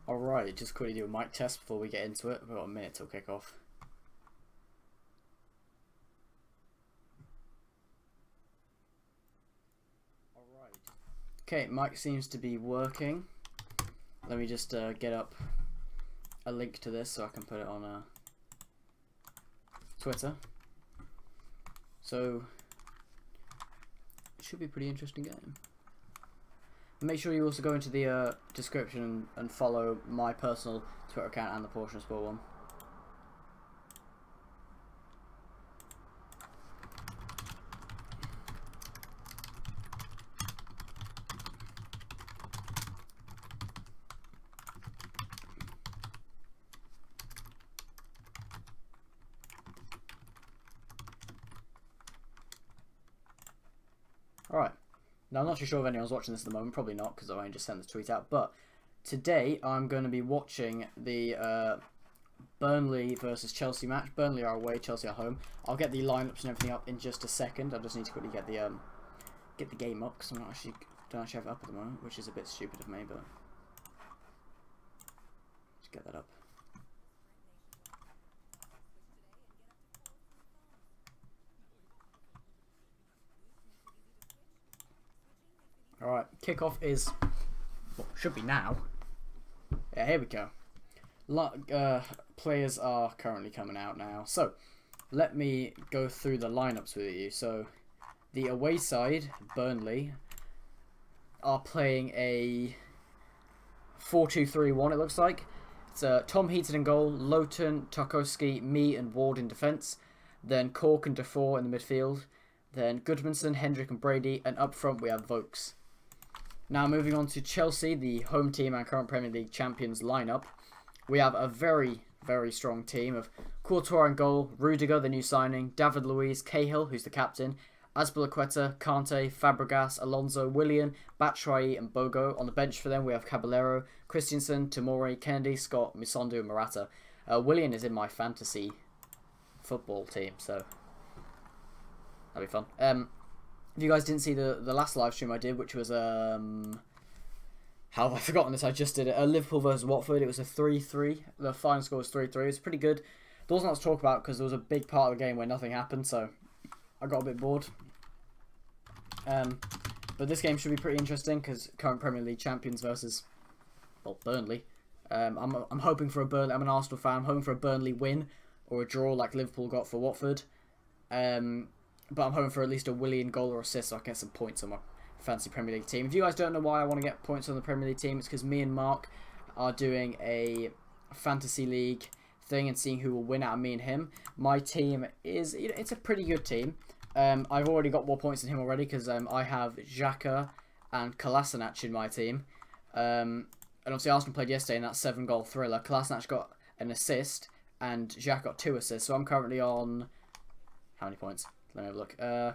Alright, just quickly do a mic test before we get into it. We've got a minute till kick off. Alright. Okay, mic seems to be working. Let me just get up a link to this so I can put it on Twitter. So, it should be a pretty interesting game. Make sure you also go into the description and follow my personal Twitter account and the Portion of Sport one. Alright. Now, I'm not too sure if anyone's watching this at the moment. Probably not, because I only just sent this tweet out. But today, I'm going to be watching the Burnley versus Chelsea match. Burnley are away, Chelsea are home. I'll get the lineups and everything up in just a second. I just need to quickly get the game up, because I don't actually have it up at the moment, which is a bit stupid of me, but let's get that up. Alright, kickoff is, well, should be now. Yeah, here we go. Players are currently coming out now. So, let me go through the lineups with you. So, the away side, Burnley, are playing a 4-2-3-1, it looks like. It's Tom Heaton in goal, Lowton, Tarkowski, me and Ward in defence. Then Cork and Defoe in the midfield. Then Goodmanson, Hendrick and Brady. And up front we have Vokes. Now moving on to Chelsea, the home team and current Premier League champions lineup. We have a very, very strong team of Courtois in goal, Rudiger, the new signing, David Luiz, Cahill, who's the captain, Azpilicueta, Kante, Fabregas, Alonso, Willian, Batshuayi and Bogo. On the bench for them we have Caballero, Christensen, Tomori, Kennedy, Scott, Misondu and Morata. Willian is in my fantasy football team, so that'll be fun. If you guys didn't see the last live stream I did, which was how have I forgotten this? I just did it. Liverpool versus Watford. It was a 3-3. The final score was 3-3. It was pretty good. There wasn't much to talk about because there was a big part of the game where nothing happened, so I got a bit bored. But this game should be pretty interesting because current Premier League champions versus, well, Burnley. I'm hoping for a Burnley. I'm an Arsenal fan. I'm hoping for a Burnley win or a draw like Liverpool got for Watford. But I'm hoping for at least a Willian goal or assist so I can get some points on my fancy Premier League team. If you guys don't know why I want to get points on the Premier League team, it's because me and Mark are doing a fantasy league thing and seeing who will win out of me and him. My team is, it's a pretty good team. I've already got more points than him already because I have Xhaka and Kolasinac in my team. And obviously Arsenal played yesterday in that 7-goal thriller. Kolasinac got an assist and Xhaka got 2 assists. So I'm currently on, how many points? Let me have a look. I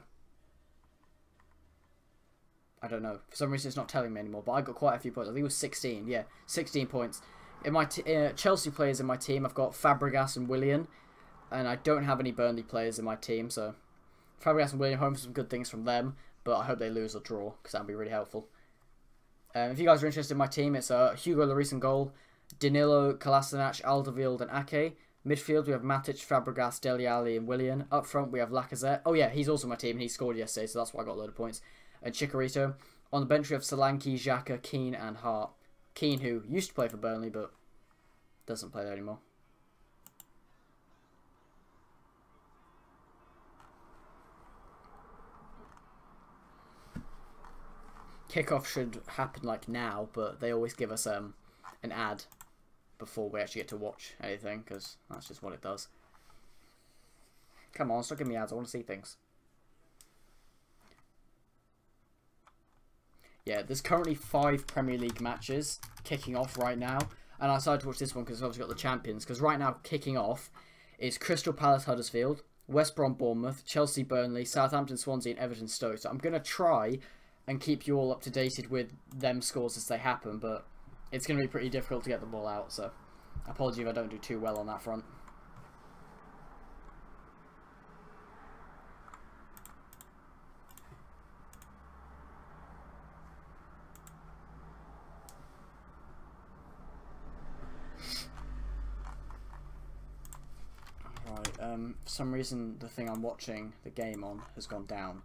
don't know. For some reason, it's not telling me anymore. But I got quite a few points. I think it was 16. Yeah, 16 points. In my Chelsea players in my team, I've got Fabregas and Willian, and I don't have any Burnley players in my team. So Fabregas and Willian, hoping for some good things from them. But I hope they lose or draw because that'd be really helpful. If you guys are interested in my team, it's Hugo Lloris in goal, Danilo, Kolasinac, Alderweireld, and Ake. Midfield, we have Matic, Fabregas, Dele Alli, and Willian. Up front, we have Lacazette. Oh, yeah, he's also my team, and he scored yesterday, so that's why I got a load of points. And Chicharito. On the bench, we have Solanke, Xhaka, Keane, and Hart. Keane, who used to play for Burnley, but doesn't play there anymore. Kickoff should happen, like, now, but they always give us an ad before we actually get to watch anything, because that's just what it does. Come on, stop giving me ads. I want to see things. Yeah, there's currently 5 Premier League matches kicking off right now, and I decided to watch this one because it's obviously got the champions. Because right now, kicking off is Crystal Palace Huddersfield, West Brom Bournemouth, Chelsea Burnley, Southampton Swansea, and Everton Stoke. So I'm going to try and keep you all up to date with them scores as they happen, but it's going to be pretty difficult to get the ball out, so apologies if I don't do too well on that front. For some reason the thing I'm watching the game on has gone down,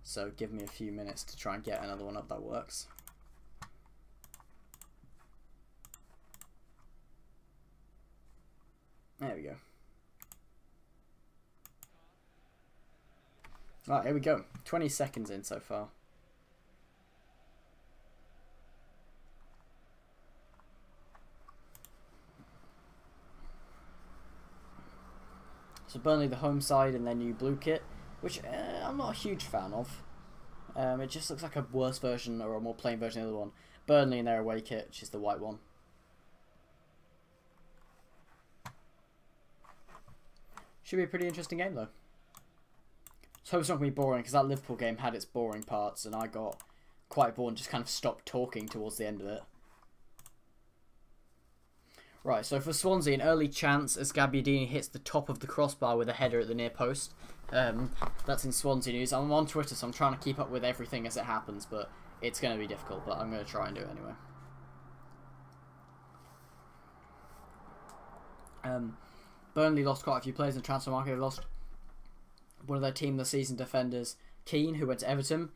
so give me a few minutes to try and get another one up that works. There we go. Right, here we go. 20 seconds in so far. So Burnley the home side in their new blue kit, which I'm not a huge fan of. It just looks like a worse version or a more plain version of the other one. Burnley in their away kit, which is the white one. Should be a pretty interesting game though. So it's not going to be boring because that Liverpool game had its boring parts and I got quite bored and just kind of stopped talking towards the end of it. Right, so for Swansea, an early chance as Gabbiadini hits the top of the crossbar with a header at the near post. That's in Swansea news. I'm on Twitter, so I'm trying to keep up with everything as it happens, but it's going to be difficult, but I'm going to try and do it anyway. Burnley lost quite a few players in the transfer market. They lost one of their team of the season defenders, Keane, who went to Everton,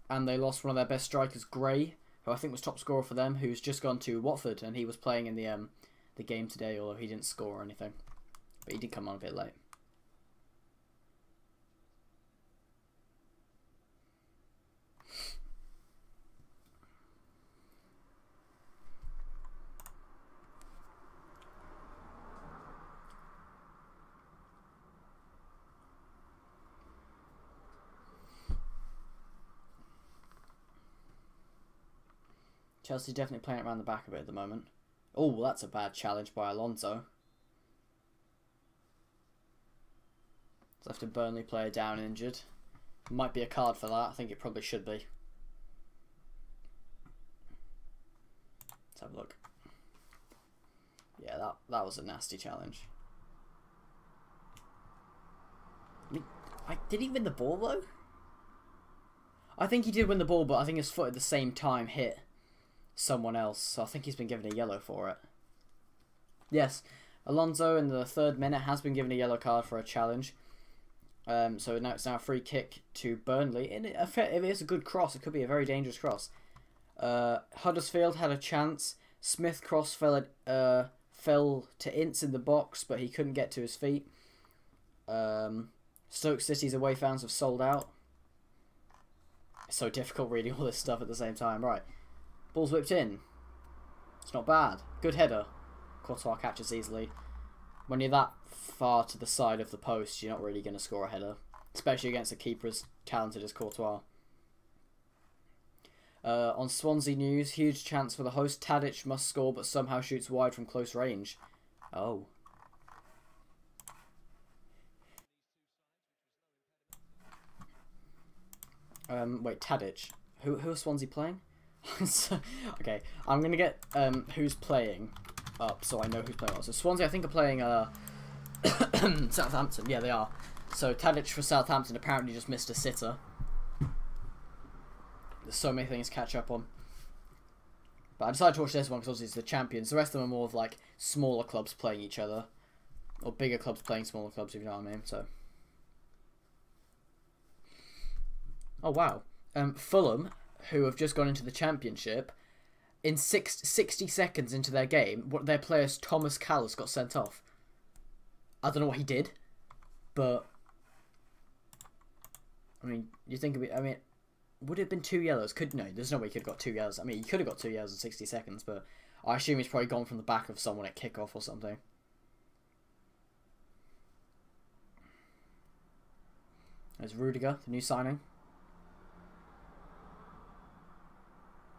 and they lost one of their best strikers, Gray, who I think was top scorer for them, who's just gone to Watford, and he was playing in the game today, although he didn't score or anything. But he did come on a bit late. Chelsea definitely playing around the back of it at the moment. Oh, that's a bad challenge by Alonso. Left a Burnley player down and injured. Might be a card for that. I think it probably should be. Let's have a look. Yeah, that was a nasty challenge. I mean, did he win the ball though? I think he did win the ball, but I think his foot at the same time hit someone else, so I think he's been given a yellow for it. Yes, Alonso in the 3rd minute has been given a yellow card for a challenge. So now it's a free kick to Burnley. If it is a good cross, it could be a very dangerous cross. Huddersfield had a chance. Smith cross fell to Ince in the box, but he couldn't get to his feet. Stoke City's away fans have sold out. It's so difficult reading all this stuff at the same time. Right. Ball's whipped in. It's not bad. Good header. Courtois catches easily. When you're that far to the side of the post, you're not really going to score a header. Especially against a keeper as talented as Courtois. On Swansea news, huge chance for the host. Tadic must score but somehow shoots wide from close range. Oh. Wait, Tadic. Who is Swansea playing? Okay, I'm going to get who's playing up so I know who's playing. So Swansea, I think, are playing Southampton. Yeah, they are. So Tadic for Southampton apparently just missed a sitter. There's so many things to catch up on. But I decided to watch this one because obviously it's the champions. The rest of them are more of like smaller clubs playing each other. Or bigger clubs playing smaller clubs, if you know what I mean. So. Oh, wow. Fulham, who have just gone into the championship, in 60 seconds into their game, their player Thomas Callis got sent off. I don't know what he did, but I mean, you think of it. I mean, would it have been 2 yellows? No, there's no way he could have got 2 yellows. I mean, he could have got 2 yellows in 60 seconds, but I assume he's probably gone from the back of someone at kickoff or something. There's Rudiger, the new signing.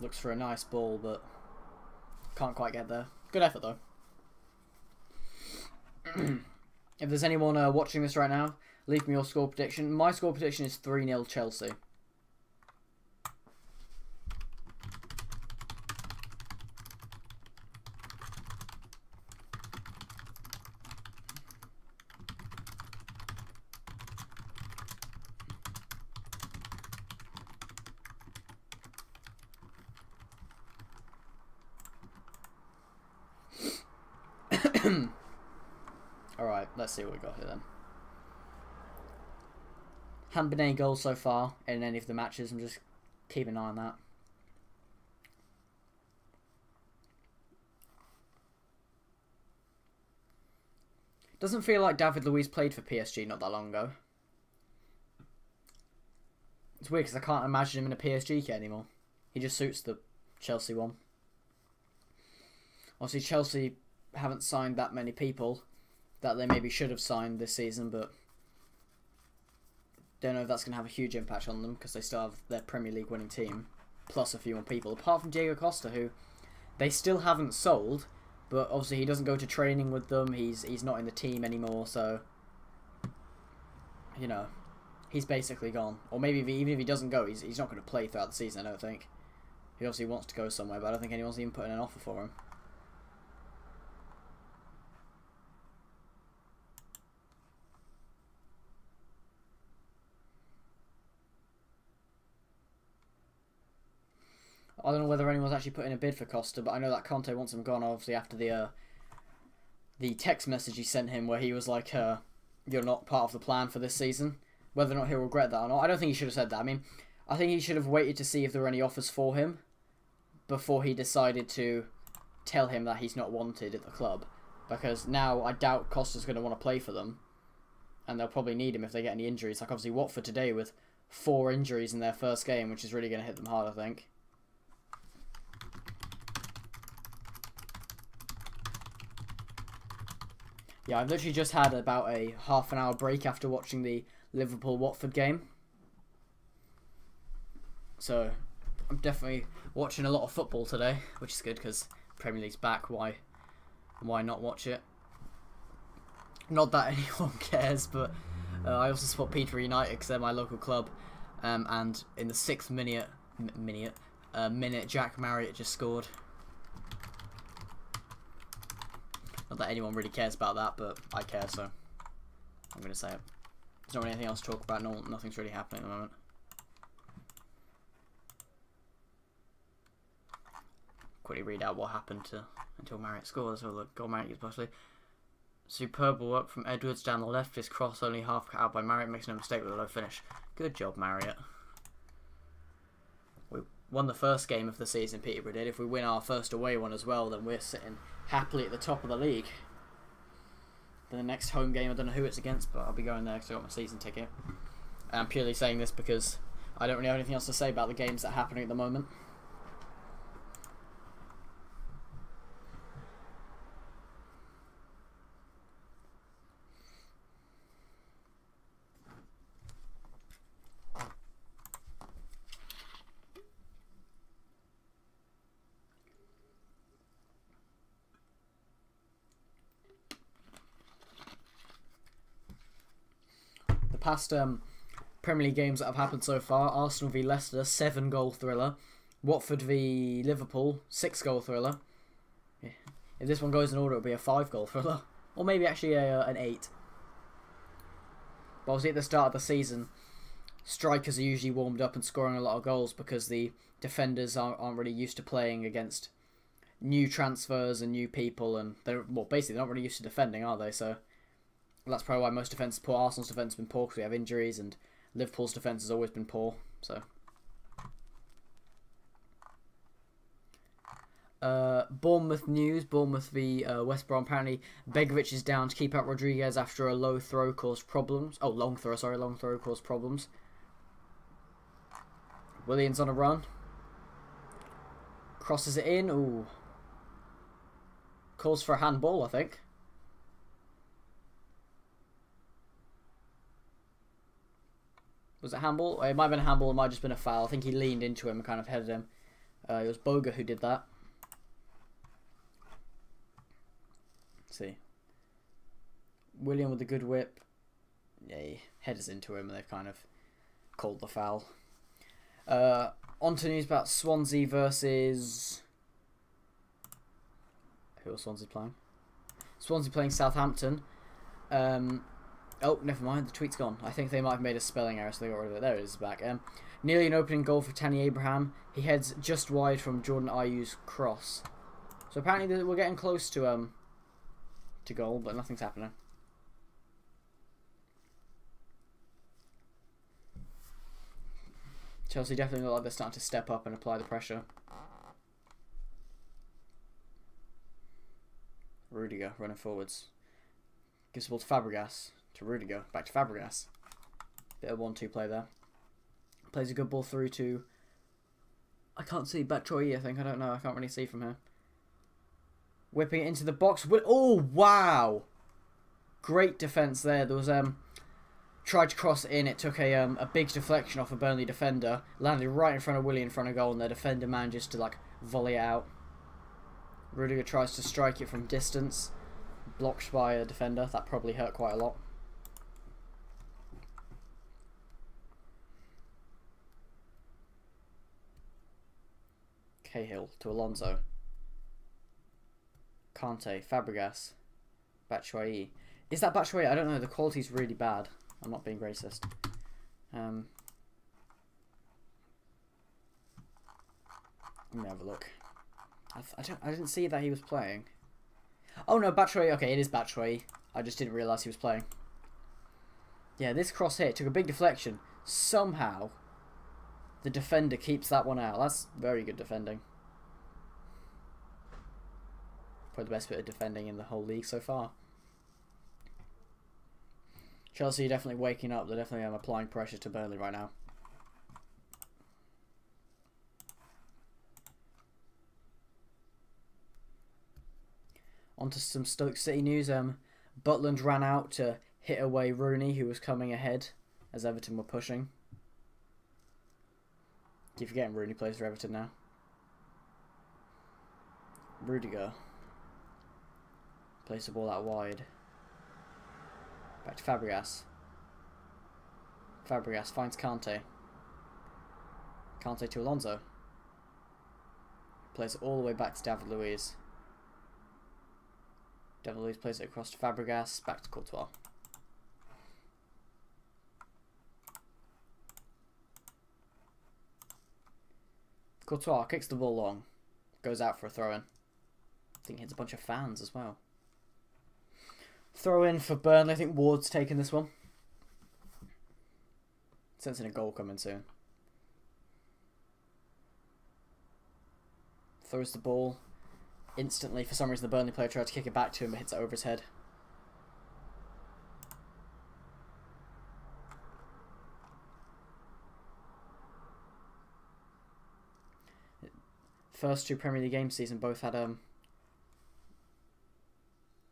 Looks for a nice ball, but can't quite get there. Good effort, though. If there's anyone watching this right now, leave me your score prediction. My score prediction is 3-0 Chelsea. Alright, let's see what we got here then. Haven't been any goals so far in any of the matches. I'm just keeping an eye on that. Doesn't feel like David Luiz played for PSG not that long ago. It's weird because I can't imagine him in a PSG kit anymore. He just suits the Chelsea one. Obviously, Chelsea haven't signed that many people that they maybe should have signed this season, but don't know if that's going to have a huge impact on them because they still have their Premier League winning team, plus a few more people, apart from Diego Costa, who they still haven't sold, but obviously he doesn't go to training with them, he's not in the team anymore, so, you know, he's basically gone. Or maybe even if he doesn't go, he's not going to play throughout the season, I don't think. He obviously wants to go somewhere, but I don't think anyone's even putting an offer for him. I don't know whether anyone's actually put in a bid for Costa, but I know that Conte wants him gone, obviously, after the text message he sent him where he was like, you're not part of the plan for this season. Whether or not he'll regret that or not, I don't think he should have said that. I mean, I think he should have waited to see if there were any offers for him before he decided to tell him that he's not wanted at the club. Because now I doubt Costa's going to want to play for them, and they'll probably need him if they get any injuries. Like, obviously, Watford today with 4 injuries in their first game, which is really going to hit them hard, I think. Yeah, I've literally just had about a half-an-hour break after watching the Liverpool-Watford game. So, I'm definitely watching a lot of football today, which is good because Premier League's back. Why not watch it? Not that anyone cares, but I also support Peterborough United because they're my local club. And in the 6th minute, Jack Marriott just scored. Not that anyone really cares about that, but I care, so I'm going to say it. There's not really anything else to talk about. No, nothing's really happening at the moment. Quickly read out what happened until Marriott scores. So look, goal Marriott especially. Superb work from Edwards down the left. His cross only half cut out by Marriott. Makes no mistake with a low finish. Good job, Marriott. We won the first game of the season, Peterborough did. If we win our first away one as well, then we're sitting happily at the top of the league. Then the next home game, I don't know who it's against, but I'll be going there because I got my season ticket. And I'm purely saying this because I don't really have anything else to say about the games that are happening at the moment. Past Premier League games that have happened so far: Arsenal v Leicester, 7-goal thriller; Watford v Liverpool, 6-goal thriller. Yeah. If this one goes in order, it'll be a 5-goal thriller, or maybe actually an 8. But obviously at the start of the season, strikers are usually warmed up and scoring a lot of goals because the defenders aren't really used to playing against new transfers and new people, and basically they're not really used to defending, are they? So that's probably why most defence is poor. Arsenal's defence has been poor because we have injuries, and Liverpool's defence has always been poor. So, Bournemouth news: Bournemouth v West Brom. Apparently, Begovic is down to keep out Rodriguez after a low throw caused problems. Oh, long throw caused problems. Williams on a run. Crosses it in. Ooh. Calls for a handball, I think. Was it handball? It might have been a handball, it might have just been a foul. I think he leaned into him and kind of headed him. It was Boga who did that. Let's see. William with a good whip. Yeah, he headers into him and they've kind of called the foul. On to news about Swansea versus... Who was Swansea playing? Swansea playing Southampton. Oh, never mind. The tweet's gone. I think they might have made a spelling error, so they got rid of it. There it is, back. Nearly an opening goal for Tammy Abraham. He heads just wide from Jordan Ayew's cross. So apparently we're getting close to to goal, but nothing's happening. Chelsea definitely look like they're starting to step up and apply the pressure. Rudiger running forwards. Gives the ball to Fabregas. To Rudiger. Back to Fabregas. Bit of 1-2 play there. Plays a good ball through to... I can't see. Batshuayi, I think. I don't know. I can't really see from here. Whipping it into the box. Oh, wow! Great defence there. There was... tried to cross it in. It took a big deflection off a Burnley defender. Landed right in front of Willie in front of goal. And their defender manages to, like, volley it out. Rudiger tries to strike it from distance. Blocked by a defender. That probably hurt quite a lot. Cahill to Alonso. Kante. Fabregas. Batshuayi. Is that Batshuayi? I don't know. The quality's really bad. I'm not being racist. Let me have a look. I didn't see that he was playing. Oh no, Batshuayi. Okay, it is Batshuayi. I just didn't realise he was playing. Yeah, this cross hit took a big deflection. Somehow, the defender keeps that one out. That's very good defending. Probably the best bit of defending in the whole league so far. Chelsea are definitely waking up. They're definitely applying pressure to Burnley right now. On to some Stoke City news. Butland ran out to hit away Rooney, who was coming ahead as Everton were pushing. Keep forgetting Rooney plays for Everton now. Rudiger plays the ball out wide. Back to Fabregas. Fabregas finds Kante. Kante to Alonso. Plays it all the way back to David Luiz. David Luiz plays it across to Fabregas. Back to Courtois. Courtois kicks the ball long. Goes out for a throw-in. I think he hits a bunch of fans as well. Throw-in for Burnley. I think Ward's taking this one. Sensing a goal coming soon. Throws the ball. Instantly, for some reason, the Burnley player tried to kick it back to him, but hits it over his head. First two Premier League games season both had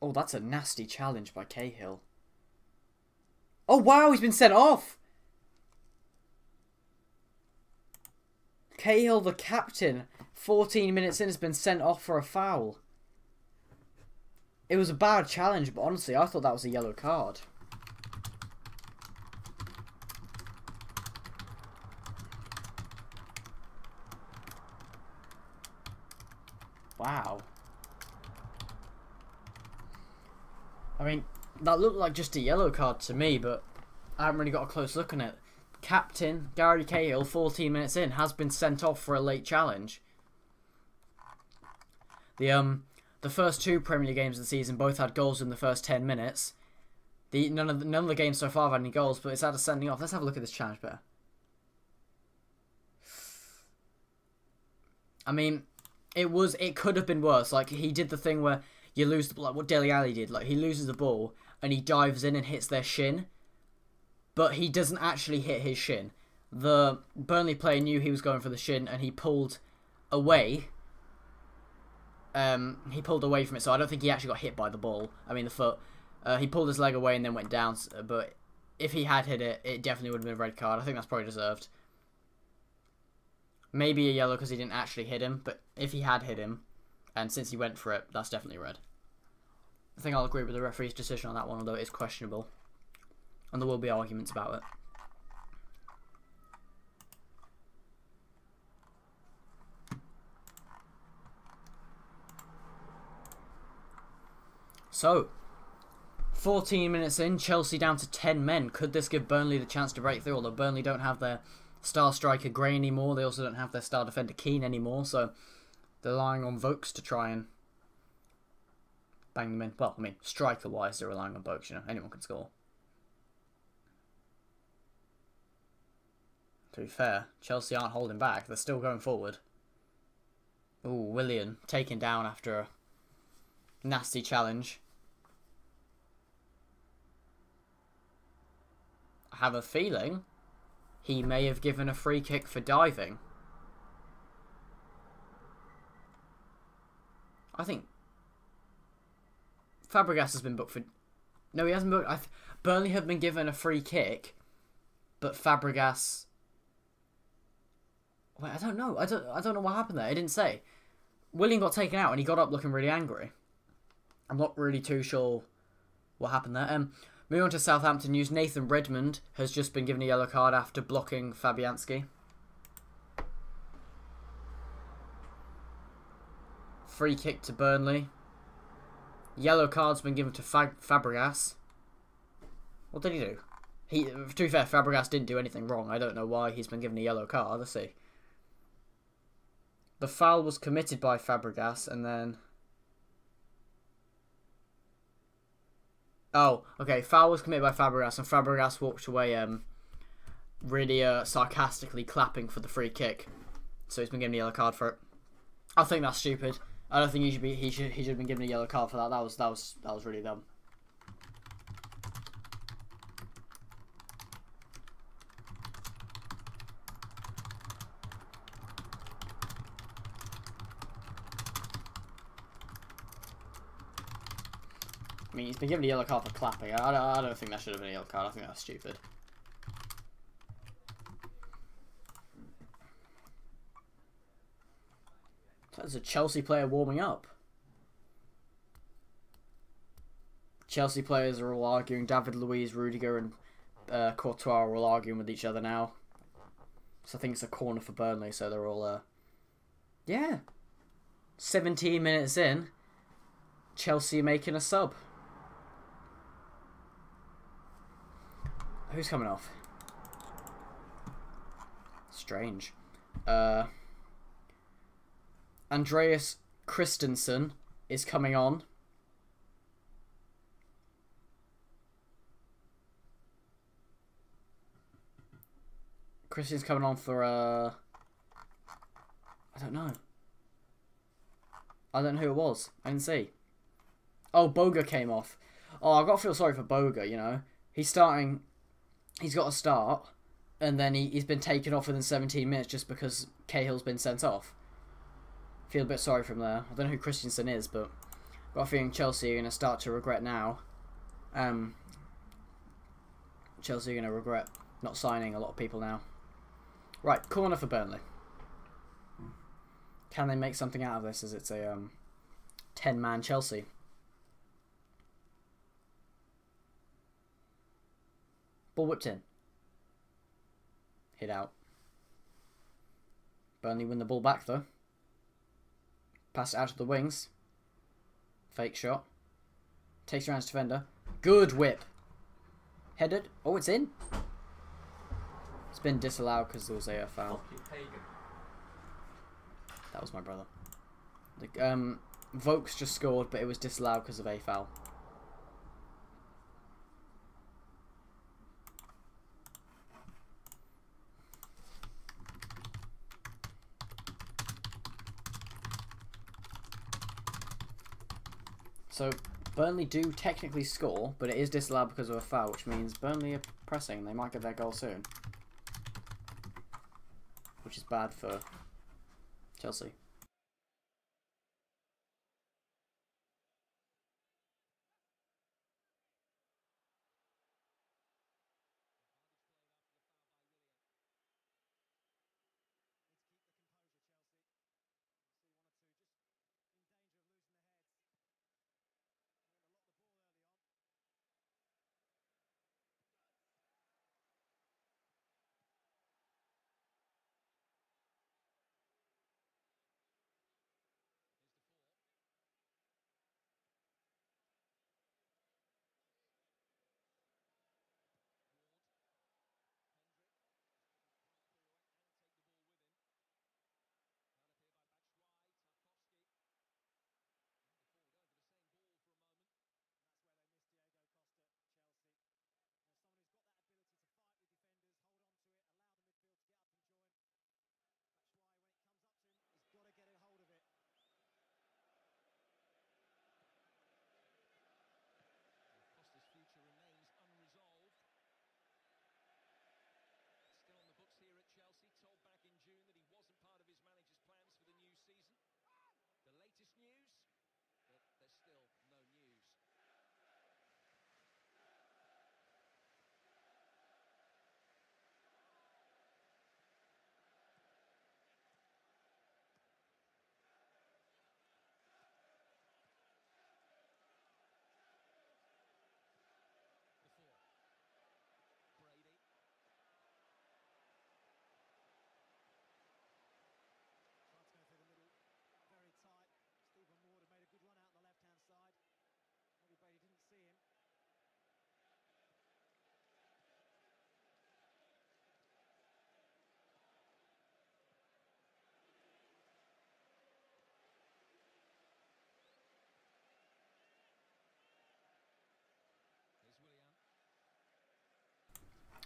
Oh, that's a nasty challenge by Cahill. Oh wow, he's been sent off. Cahill, the captain, 14 minutes in, has been sent off for a foul. It was a bad challenge, but honestly, I thought that was a yellow card. Wow. I mean, that looked like just a yellow card to me, but I haven't really got a close look on it. Captain Gary Cahill, 14 minutes in, has been sent off for a late challenge. The first two Premier League games of the season both had goals in the first 10 minutes. None of the games so far have had any goals, but it's had a sending off. Let's have a look at this challenge better. I mean, it could have been worse. Like, he did the thing where you lose the ball, like what Dele Alli did. Like, he loses the ball and he dives in and hits their shin, but he doesn't actually hit his shin. The Burnley player knew he was going for the shin and he pulled away. He pulled away from it, so I don't think he actually got hit by the ball. I mean, the foot. He pulled his leg away and then went down, but if he had hit it, it definitely would have been a red card. I think that's probably deserved. Maybe a yellow because he didn't actually hit him, but if he had hit him, and since he went for it, that's definitely red. I think I'll agree with the referee's decision on that one, although it is questionable. And there will be arguments about it. So, 14 minutes in, Chelsea down to 10 men. Could this give Burnley the chance to break through? Although Burnley don't have their star striker Gray anymore. They also don't have their star defender Keane anymore. So, they're relying on Vokes to try and bang them in. Well, I mean, striker-wise, they're relying on Boaks, you know. Anyone can score. To be fair, Chelsea aren't holding back. They're still going forward. Ooh, Willian taken down after a nasty challenge. I have a feeling he may have given a free kick for diving. I think Fabregas has been booked for... No, he hasn't booked... Burnley have been given a free kick, but Fabregas... Wait, I don't know. I don't know what happened there. It didn't say. Willian got taken out and he got up looking really angry. I'm not really too sure what happened there. Moving on to Southampton news, Nathan Redmond has just been given a yellow card after blocking Fabianski. Free kick to Burnley. Yellow card's been given to Fabregas. What did he do? To be fair, Fabregas didn't do anything wrong. I don't know why he's been given a yellow card. Let's see. The foul was committed by Fabregas and then... Oh, okay. Foul was committed by Fabregas and Fabregas walked away really sarcastically clapping for the free kick. So he's been given a yellow card for it. I think that's stupid. I don't think he should have been given a yellow card for that. That was really dumb. I mean, he's been given a yellow card for clapping. I don't think that should have been a yellow card. I think that's stupid. That's a Chelsea player warming up. Chelsea players are all arguing. David Luiz, Rudiger and Courtois are all arguing with each other now. So I think it's a corner for Burnley. So they're all... Yeah. 17 minutes in. Chelsea making a sub. Who's coming off? Strange. Andreas Christensen is coming on. Christensen's coming on for I don't know. I don't know who it was. I didn't see. Oh, Boga came off. Oh, I've got to feel sorry for Boga, you know. He's starting... He's got to start, and then he's been taken off within 17 minutes just because Cahill's been sent off. Feel a bit sorry for him there. I don't know who Christensen is, but I've got a feeling Chelsea are going to start to regret now. Chelsea are going to regret not signing a lot of people now. Right, corner for Burnley. Can they make something out of this as it's a 10-man Chelsea? Ball whipped in. Hit out. Burnley win the ball back though. Pass it out to the wings. Fake shot. Takes around his defender. Good whip. Headed. Oh, it's in. It's been disallowed because there was a foul. That was my brother. Vokes just scored, but it was disallowed because of a foul. So, Burnley do technically score, but it is disallowed because of a foul, which means Burnley are pressing and they might get their goal soon. Which is bad for Chelsea.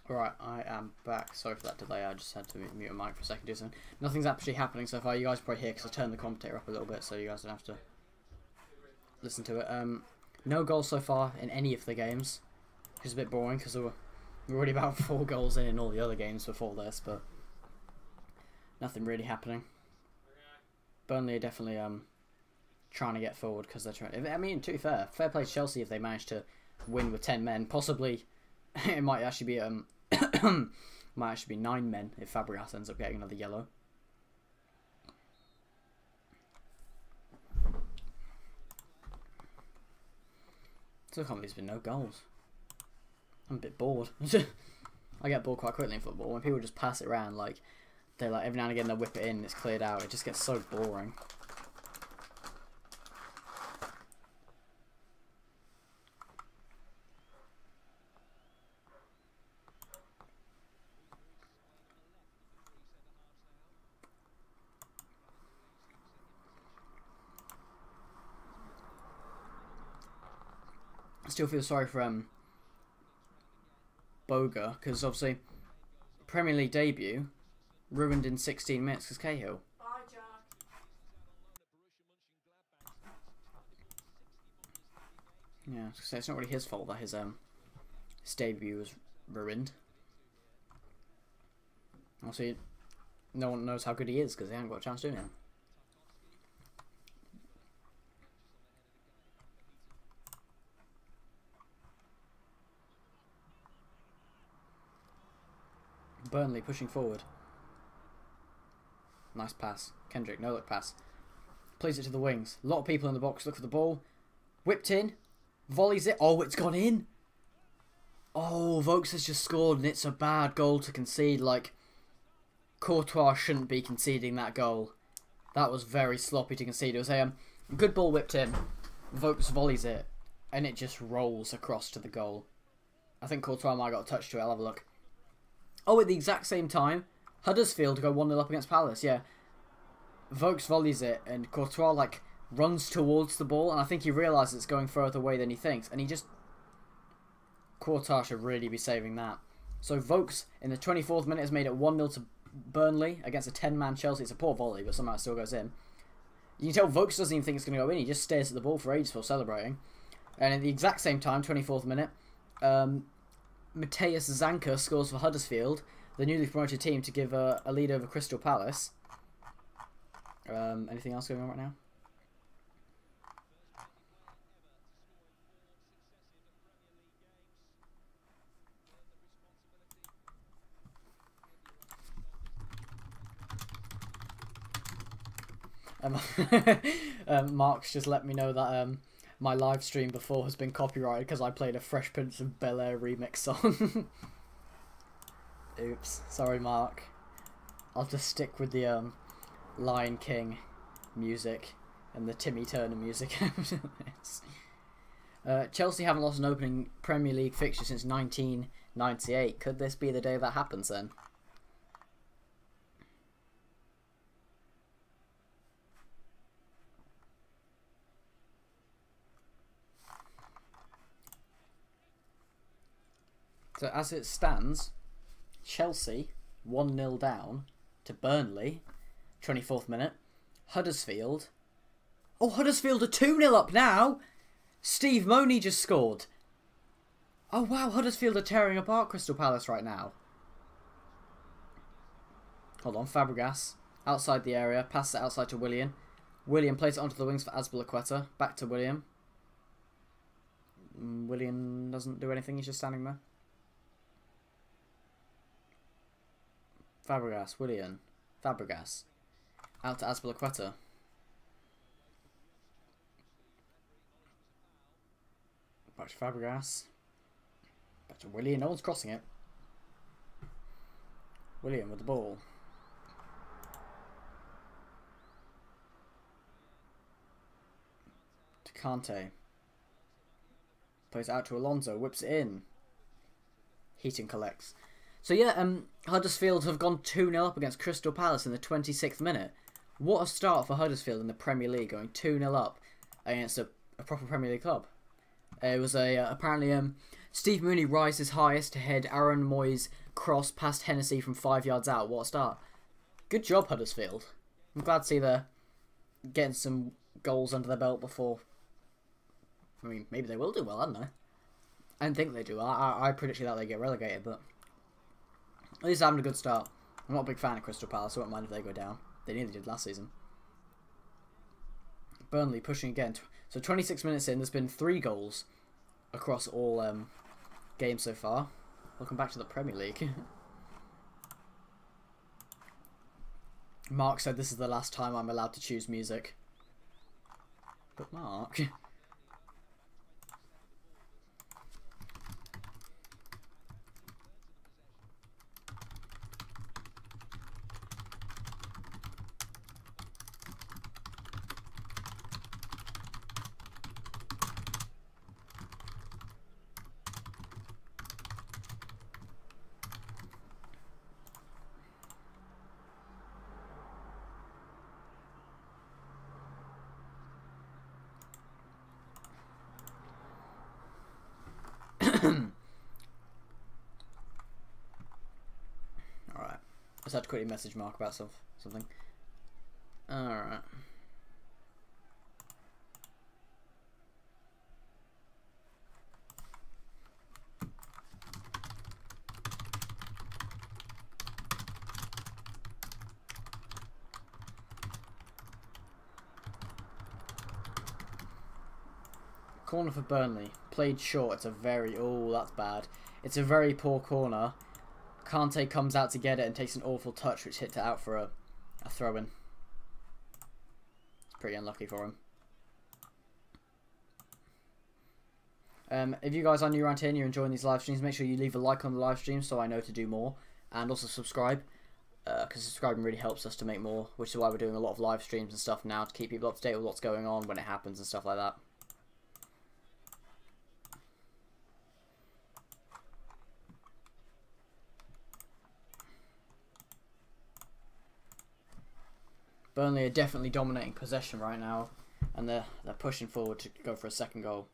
Alright, I am back. Sorry for that delay, I just had to mute my mic for a second. Isn't nothing's actually happening so far. You guys probably hear because I turned the commentator up a little bit so you guys don't have to listen to it. No goals so far in any of the games, which is a bit boring because we're already about 4 goals in all the other games before this, but nothing really happening. Burnley are definitely trying to get forward because they're trying. I mean, to be fair play to Chelsea if they manage to win with 10 men. Possibly, it might actually be might actually be 9 men if Fabregas ends up getting another yellow. Still can't believe there's been no goals. I'm a bit bored. I get bored quite quickly in football when people just pass it around. Like they like every now and again they'll whip it in, and it's cleared out. It just gets so boring. I still feel sorry for Boga because obviously Premier League debut ruined in 16 minutes because Cahill. Yeah, so it's not really his fault that his debut was ruined. Also, no one knows how good he is because they haven't got a chance doing it. Burnley pushing forward. Nice pass. Kendrick, no look pass. Plays it to the wings. A lot of people in the box look for the ball. Whipped in. Volleys it. Oh, it's gone in. Oh, Vokes has just scored and it's a bad goal to concede. Like, Courtois shouldn't be conceding that goal. That was very sloppy to concede. It was a good ball whipped in. Vokes volleys it and it just rolls across to the goal. I think Courtois might have got a touch to it. I'll have a look. Oh, at the exact same time, Huddersfield go 1-0 up against Palace, yeah. Vokes volleys it, and Courtois, like, runs towards the ball, and I think he realises it's going further away than he thinks, and he just... Courtois should really be saving that. So Vokes, in the 24th minute, has made it 1-0 to Burnley against a 10-man Chelsea. It's a poor volley, but somehow it still goes in. You can tell Vokes doesn't even think it's going to go in. He just stares at the ball for ages before celebrating. And at the exact same time, 24th minute... Mateus Zanka scores for Huddersfield, the newly promoted team, to give a lead over Crystal Palace. Anything else going on right now? Mark's just let me know that my live stream before has been copyrighted because I played a Fresh Prince of Bel-Air remix song. Oops, sorry Mark. I'll just stick with the Lion King music and the Timmy Turner music. Chelsea haven't lost an opening Premier League fixture since 1998. Could this be the day that happens then? So as it stands, Chelsea 1-0 down to Burnley, 24th minute. Huddersfield. Oh, Huddersfield are 2-0 up now. Steve Money just scored. Oh wow, Huddersfield are tearing apart Crystal Palace right now. Hold on, Fabregas outside the area, passes it outside to Willian. Willian plays it onto the wings for Azpilicueta. Back to Willian. Willian doesn't do anything, he's just standing there. Fabregas, Willian, Fabregas, out to Azpilicueta. Back to Fabregas. Back to Willian, no one's crossing it. Willian with the ball. To Kante. Plays it out to Alonso, whips it in. Heaton collects. So yeah, Huddersfield have gone 2-0 up against Crystal Palace in the 26th minute. What a start for Huddersfield in the Premier League, going 2-0 up against a proper Premier League club. It was a apparently Steve Mooney rises highest to head Aaron Moyes cross past Hennessy from 5 yards out. What a start! Good job, Huddersfield. I'm glad to see they're getting some goals under their belt before. I mean, maybe they will do well. I don't know. I don't think they do. I predicted that they get relegated, but at least having a good start. I'm not a big fan of Crystal Palace. I won't mind if they go down. They nearly did last season. Burnley pushing again. So 26 minutes in, there's been 3 goals across all games so far. Welcome back to the Premier League. Mark said this is the last time I'm allowed to choose music. But Mark... Alright. I just had to quickly message Mark about something. Alright. Corner for Burnley. Played short. It's a very... Oh, that's bad. It's a very poor corner. Kante comes out to get it and takes an awful touch, which hit it out for a throw-in. It's pretty unlucky for him. If you guys are new around here and you're enjoying these live streams, make sure you leave a like on the live stream so I know to do more. And also subscribe. Because subscribing really helps us to make more, which is why we're doing a lot of live streams and stuff now to keep people up to date with what's going on when it happens and stuff like that. Burnley are definitely dominating possession right now, and they're pushing forward to go for a second goal.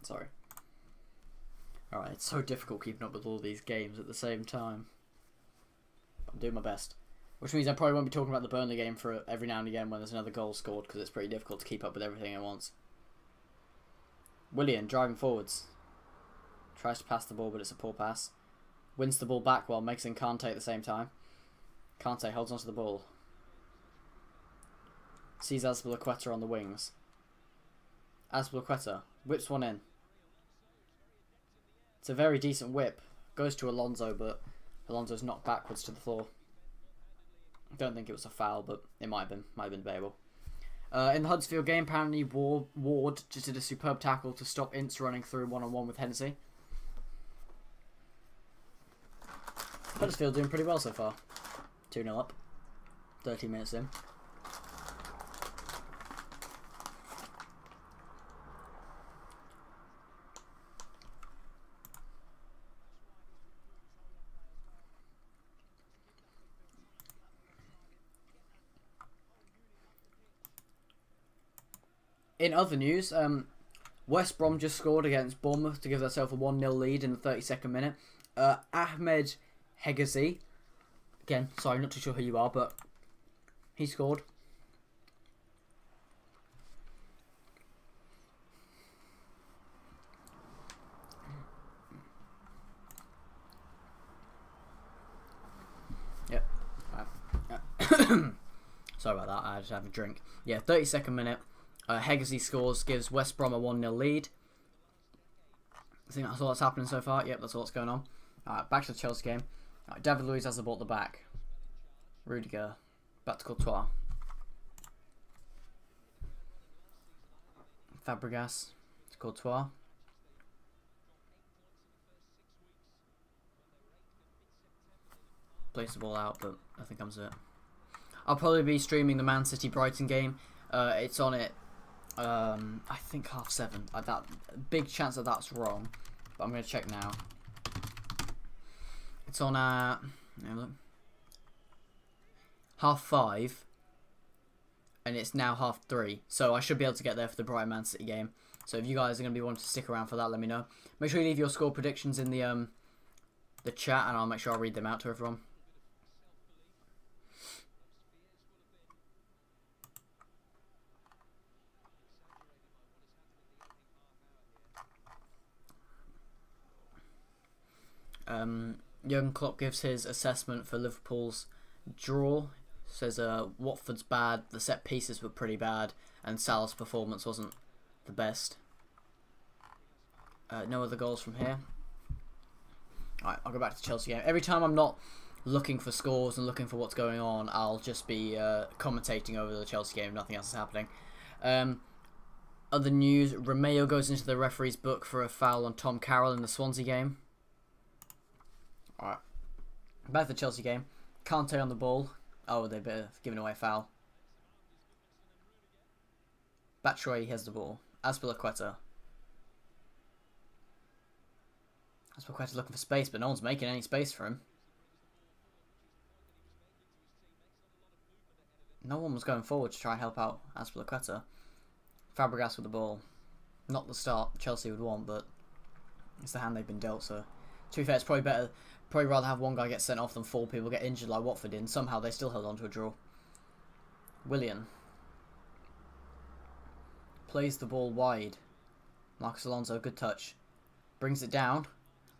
Sorry. Alright, it's so difficult keeping up with all these games at the same time. I'm doing my best. Which means I probably won't be talking about the Burnley game for every now and again when there's another goal scored, because it's pretty difficult to keep up with everything at once. Willian driving forwards. Tries to pass the ball, but it's a poor pass. Wins the ball back while mixing Kante at the same time. Kante holds onto the ball. Sees Azpilicueta on the wings. Azpilicueta whips one in. It's a very decent whip. Goes to Alonso, but Alonso's knocked backwards to the floor. I don't think it was a foul, but it might have been. Might have been debatable. In the Huddersfield game, apparently Ward just did a superb tackle to stop Ince running through one-on-one with Hennessy. Huddersfield doing pretty well so far. 2-0 up. 30 minutes in. In other news, West Brom just scored against Bournemouth to give themselves a 1-0 lead in the 32nd minute. Ahmed Hegazi, again, sorry, not too sure who you are, but he scored. Yep. Sorry about that, I just had a drink. Yeah, 32nd minute. Hegazi scores, gives West Brom a 1-0 lead. I think that's all that's happening so far. Yep, that's all that's going on. Alright, back to the Chelsea game. Alright, David Luiz has the ball at the back. Rudiger. Back to Courtois. Fabregas to Courtois. Plays the ball out, but nothing comes of it. I'll probably be streaming the Man City Brighton game. It's on at I think 7:30. That big chance that that's wrong, but I'm going to check now. It's on at 5:30, and it's now 3:30. So I should be able to get there for the Brighton Man City game. So if you guys are going to be wanting to stick around for that, let me know. Make sure you leave your score predictions in the chat, and I'll make sure I read them out to everyone. Jurgen Klopp gives his assessment for Liverpool's draw. Says Watford's bad, the set pieces were pretty bad, and Salah's performance wasn't the best. No other goals from here. Alright, I'll go back to the Chelsea game. Every time I'm not looking for scores and looking for what's going on, I'll just be commentating over the Chelsea game if nothing else is happening. Other news, Romeo goes into the referee's book for a foul on Tom Carroll in the Swansea game. Alright, back to the Chelsea game. Kante on the ball. Oh, they've given away a foul. Batshuayi has the ball. Azpilicueta. Azpilicueta's looking for space, but no one's making any space for him. No one was going forward to try and help out Azpilicueta. Fabregas with the ball. Not the start Chelsea would want, but it's the hand they've been dealt, so to be fair, it's probably better. Probably rather have one guy get sent off than 4 people get injured like Watford did, and somehow they still held on to a draw. Willian plays the ball wide. Marcos Alonso, good touch. Brings it down.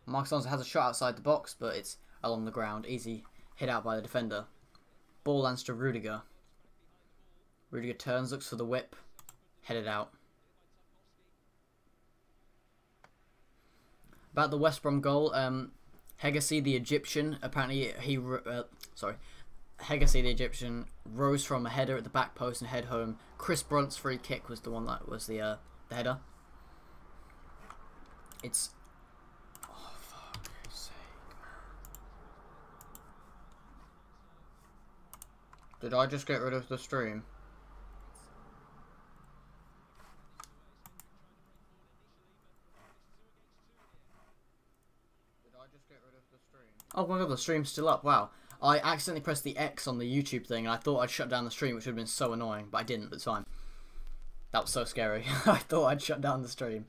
Marcos Alonso has a shot outside the box, but it's along the ground. Easy hit out by the defender. Ball lands to Rudiger. Rudiger turns, looks for the whip. Headed out. About the West Brom goal, Hegacy the Egyptian, apparently Hegacy the Egyptian rose from a header at the back post and head home. Chris Brunt's free kick was the one that was the header. It's... Oh, fuck's sake, man. Did I just get rid of the stream? Oh my god, the stream's still up, wow. I accidentally pressed the X on the YouTube thing and I thought I'd shut down the stream, which would have been so annoying, but I didn't, it's fine. That was so scary. I thought I'd shut down the stream.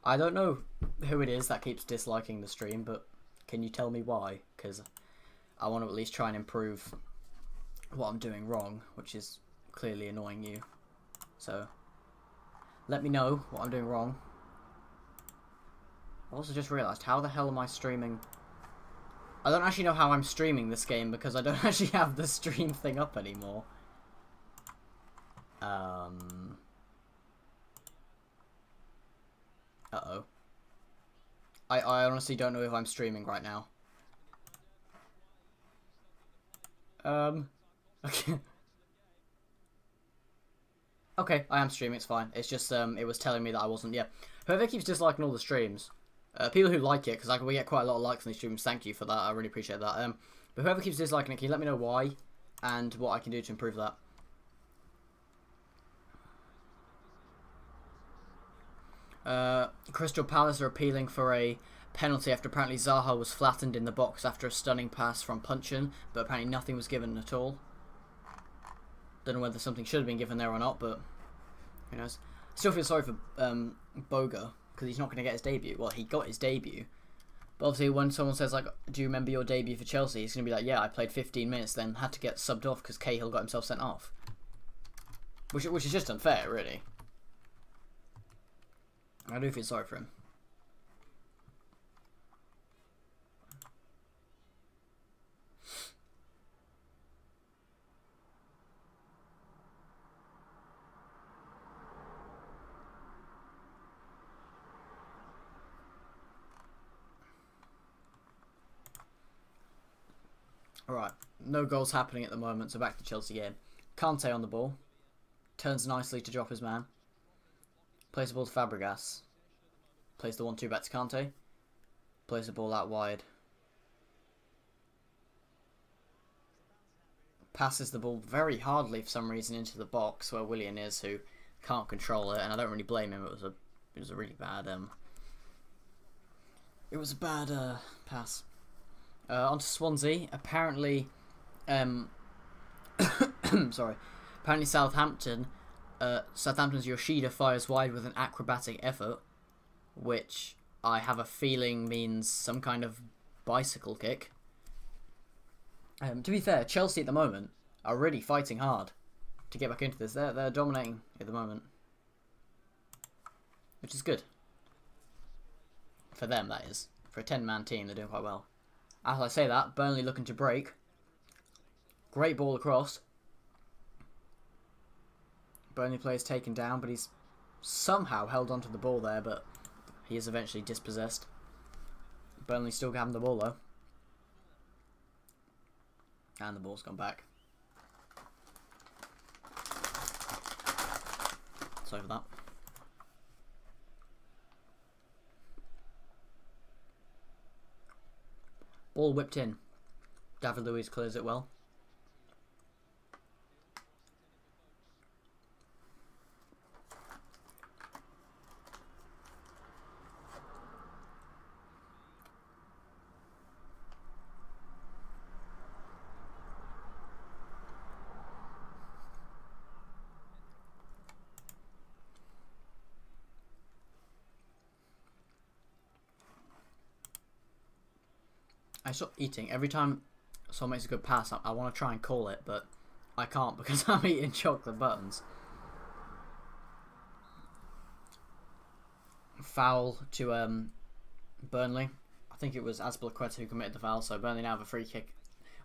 I don't know who it is that keeps disliking the stream, but can you tell me why? Because I want to at least try and improve what I'm doing wrong, which is clearly annoying you. So, let me know what I'm doing wrong. I also just realised, how the hell am I streaming? I don't actually know how I'm streaming this game because I don't actually have the stream thing up anymore. Uh-oh. I honestly don't know if I'm streaming right now. Okay. Okay, I am streaming, it's fine. It's just, it was telling me that I wasn't, yeah. Whoever keeps disliking all the streams, people who like it, because we get quite a lot of likes on these streams, thank you for that, I really appreciate that. But whoever keeps disliking it, can you let me know why, and what I can do to improve that. Crystal Palace are appealing for a penalty after apparently Zaha was flattened in the box after a stunning pass from Punchin, but apparently nothing was given at all. Don't know whether something should have been given there or not, but who knows. Still feel sorry for Boga, because he's not going to get his debut. Well, he got his debut. But obviously when someone says, like, do you remember your debut for Chelsea? He's going to be like, yeah, I played 15 minutes, then had to get subbed off because Cahill got himself sent off. Which is just unfair, really. I do feel sorry for him. Alright, no goals happening at the moment, so back to Chelsea game. Kante on the ball. Turns nicely to drop his man. Plays the ball to Fabregas. Plays the 1-2 back to Kante. Plays the ball out wide. Passes the ball very hardly for some reason into the box where Willian is, who can't control it, and I don't really blame him. It was a really bad pass. On to Swansea. Apparently, sorry. Apparently Southampton, Southampton's Yoshida fires wide with an acrobatic effort, which I have a feeling means some kind of bicycle kick. To be fair, Chelsea at the moment are really fighting hard to get back into this. They're dominating at the moment, which is good. For them, that is. For a 10-man team, they're doing quite well. As I say that, Burnley looking to break. Great ball across. Burnley player's taken down, but he's somehow held onto the ball there, but he is eventually dispossessed. Burnley still having the ball, though. And the ball's gone back. Sorry for that. Ball whipped in. David Luiz clears it well. I stop eating. Every time someone makes a good pass, I want to try and call it, but I can't because I'm eating chocolate buttons. Foul to Burnley. I think it was Azpilicueta who committed the foul, so Burnley now have a free kick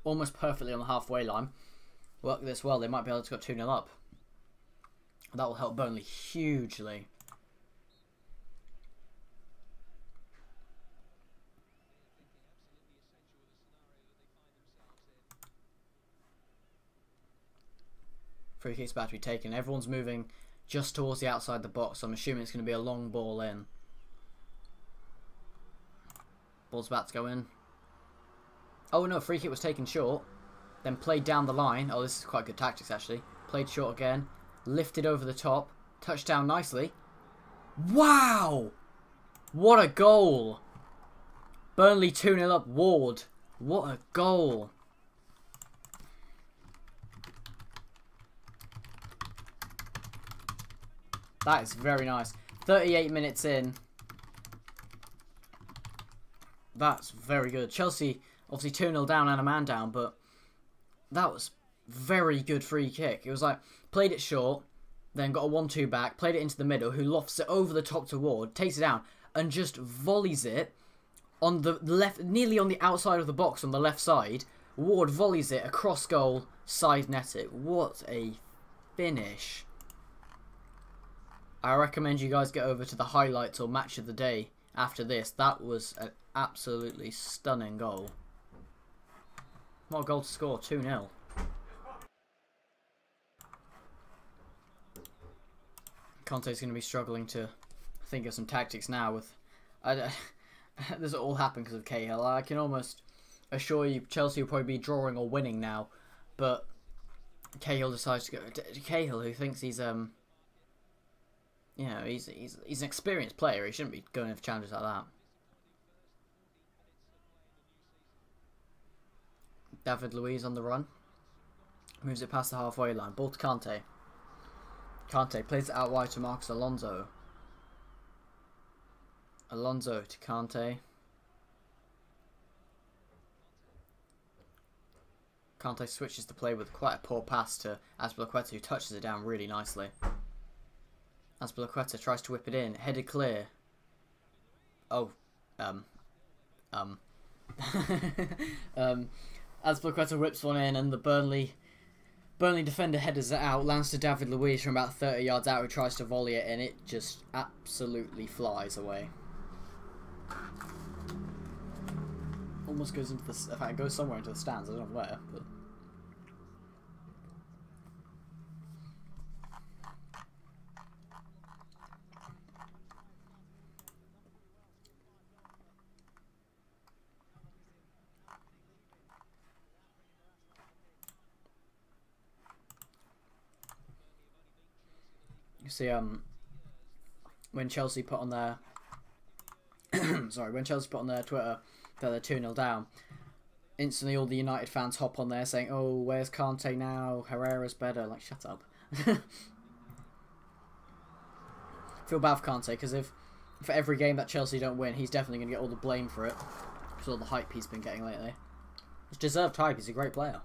almost perfectly on the halfway line. Work this well, they might be able to go 2-0 up. That will help Burnley hugely. Free kick's about to be taken. Everyone's moving just towards the outside the box, so I'm assuming it's going to be a long ball in. Ball's about to go in. Oh no, free kick was taken short. Then played down the line. Oh, this is quite good tactics actually. Played short again. Lifted over the top. Touched down nicely. Wow! What a goal! Burnley 2-0 up. Ward. What a goal. That is very nice. 38 minutes in. That's very good. Chelsea obviously 2-0 down and a man down, but that was very good free kick. It was like, played it short, then got a 1-2 back, played it into the middle, who lofts it over the top to Ward, takes it down, and just volleys it on the left, nearly on the outside of the box on the left side. Ward volleys it across goal, side net it. What a finish. I recommend you guys get over to the highlights or match of the day after this. That was an absolutely stunning goal. What a goal to score, 2-0. Conte's going to be struggling to think of some tactics now. With this all happened because of Cahill. I can almost assure you Chelsea will probably be drawing or winning now, but Cahill decides to go. Cahill, who thinks he's you know, he's an experienced player. He shouldn't be going for challenges like that. David Luiz on the run. Moves it past the halfway line. Ball to Kante. Kante plays it out wide to Marcus Alonso. Alonso to Kante. Kante switches the play with quite a poor pass to Azpilicueta, who touches it down really nicely. Azpilicueta tries to whip it in. Headed clear. Oh. Azpilicueta whips one in, and the Burnley defender headers it out. Lands to David Luiz from about 30 yards out, who tries to volley it, and it just absolutely flies away. Almost goes into the... In fact, it goes somewhere into the stands. I don't know where, but... You see, when Chelsea put on their... sorry, when Chelsea put on their Twitter that they're 2-0 down, instantly all the United fans hop on there saying, oh, where's Kante now? Herrera's better. Like, shut up. Feel bad for Kante, because if for every game that Chelsea don't win, he's definitely going to get all the blame for it. Because all the hype he's been getting lately. It's deserved hype. He's a great player.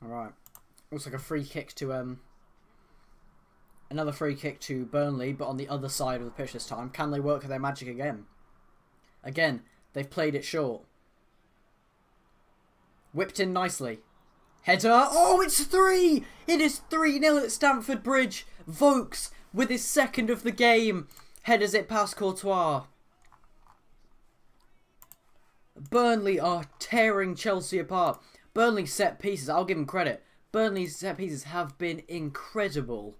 Alright. Looks like a free kick to another free kick to Burnley, but on the other side of the pitch this time. Can they work their magic again? Again, they've played it short. Whipped in nicely. Header. Oh, it's 3! It is 3-0 at Stamford Bridge. Vokes, with his second of the game, headers it past Courtois. Burnley are tearing Chelsea apart. Burnley's set pieces, I'll give them credit. Burnley's set pieces have been incredible.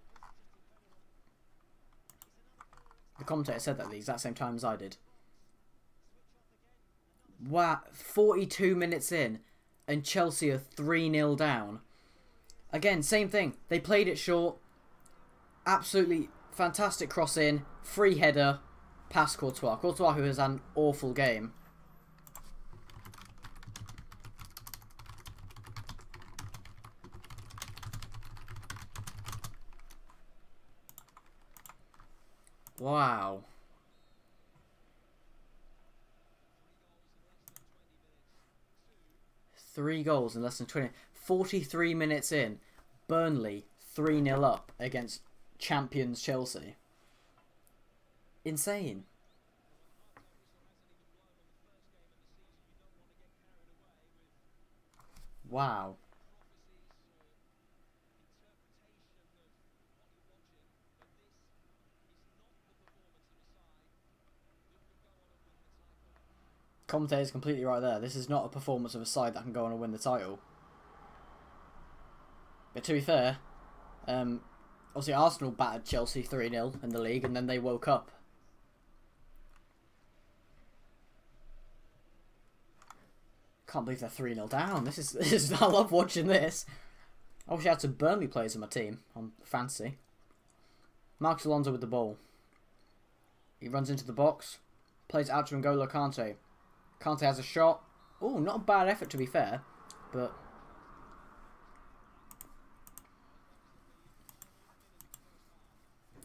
The commentator said that at the exact same time as I did. Wow, 42 minutes in, and Chelsea are 3-0 down. Again, same thing. They played it short. Absolutely fantastic cross in. Free header past Courtois. Courtois, who has had an awful game. Wow. Three goals in less than 20. 43 minutes in. Burnley 3-0 up against champions Chelsea. Insane. Wow. Commentator's completely right there. This is not a performance of a side that can go on and win the title. But to be fair, obviously Arsenal battered Chelsea 3-0 in the league, and then they woke up. Can't believe they're 3-0 down. This is I love watching this. I wish I had some Burnley players in my team on fantasy. Marcos Alonso with the ball. He runs into the box, plays out to N'Golo Kante. Kante has a shot. Oh, not a bad effort to be fair, but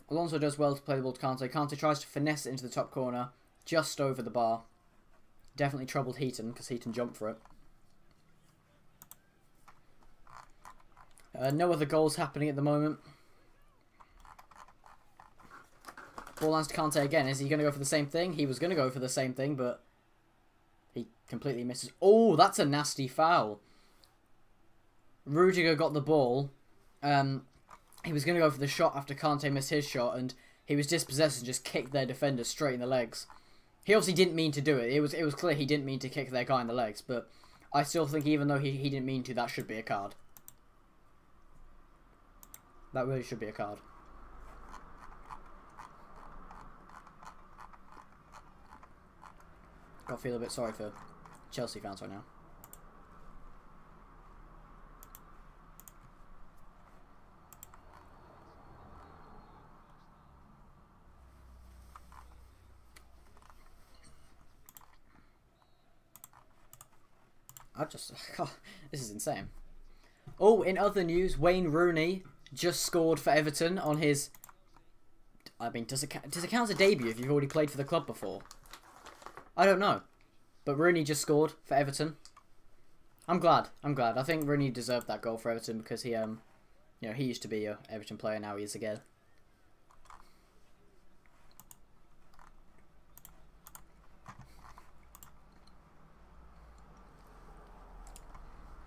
Alonso does well to play the ball to Kante. Kante tries to finesse it into the top corner, just over the bar. Definitely troubled Heaton, because Heaton jumped for it. No other goals happening at the moment. Ball lands to Kante again. Is he going to go for the same thing? He was going to go for the same thing, but he completely misses. Oh, that's a nasty foul. Rudiger got the ball. He was going to go for the shot after Kante missed his shot, and he was dispossessed and just kicked their defender straight in the legs. He obviously didn't mean to do it. It was clear he didn't mean to kick their guy in the legs, but I still think even though he didn't mean to, that should be a card. That really should be a card. I feel a bit sorry for Chelsea fans right now. Oh, this is insane. Oh, in other news, Wayne Rooney just scored for Everton on his... I mean, does it count as a debut if you've already played for the club before? I don't know. But Rooney just scored for Everton. I'm glad. I think Rooney deserved that goal for Everton because he, you know, he used to be an Everton player, now he is again.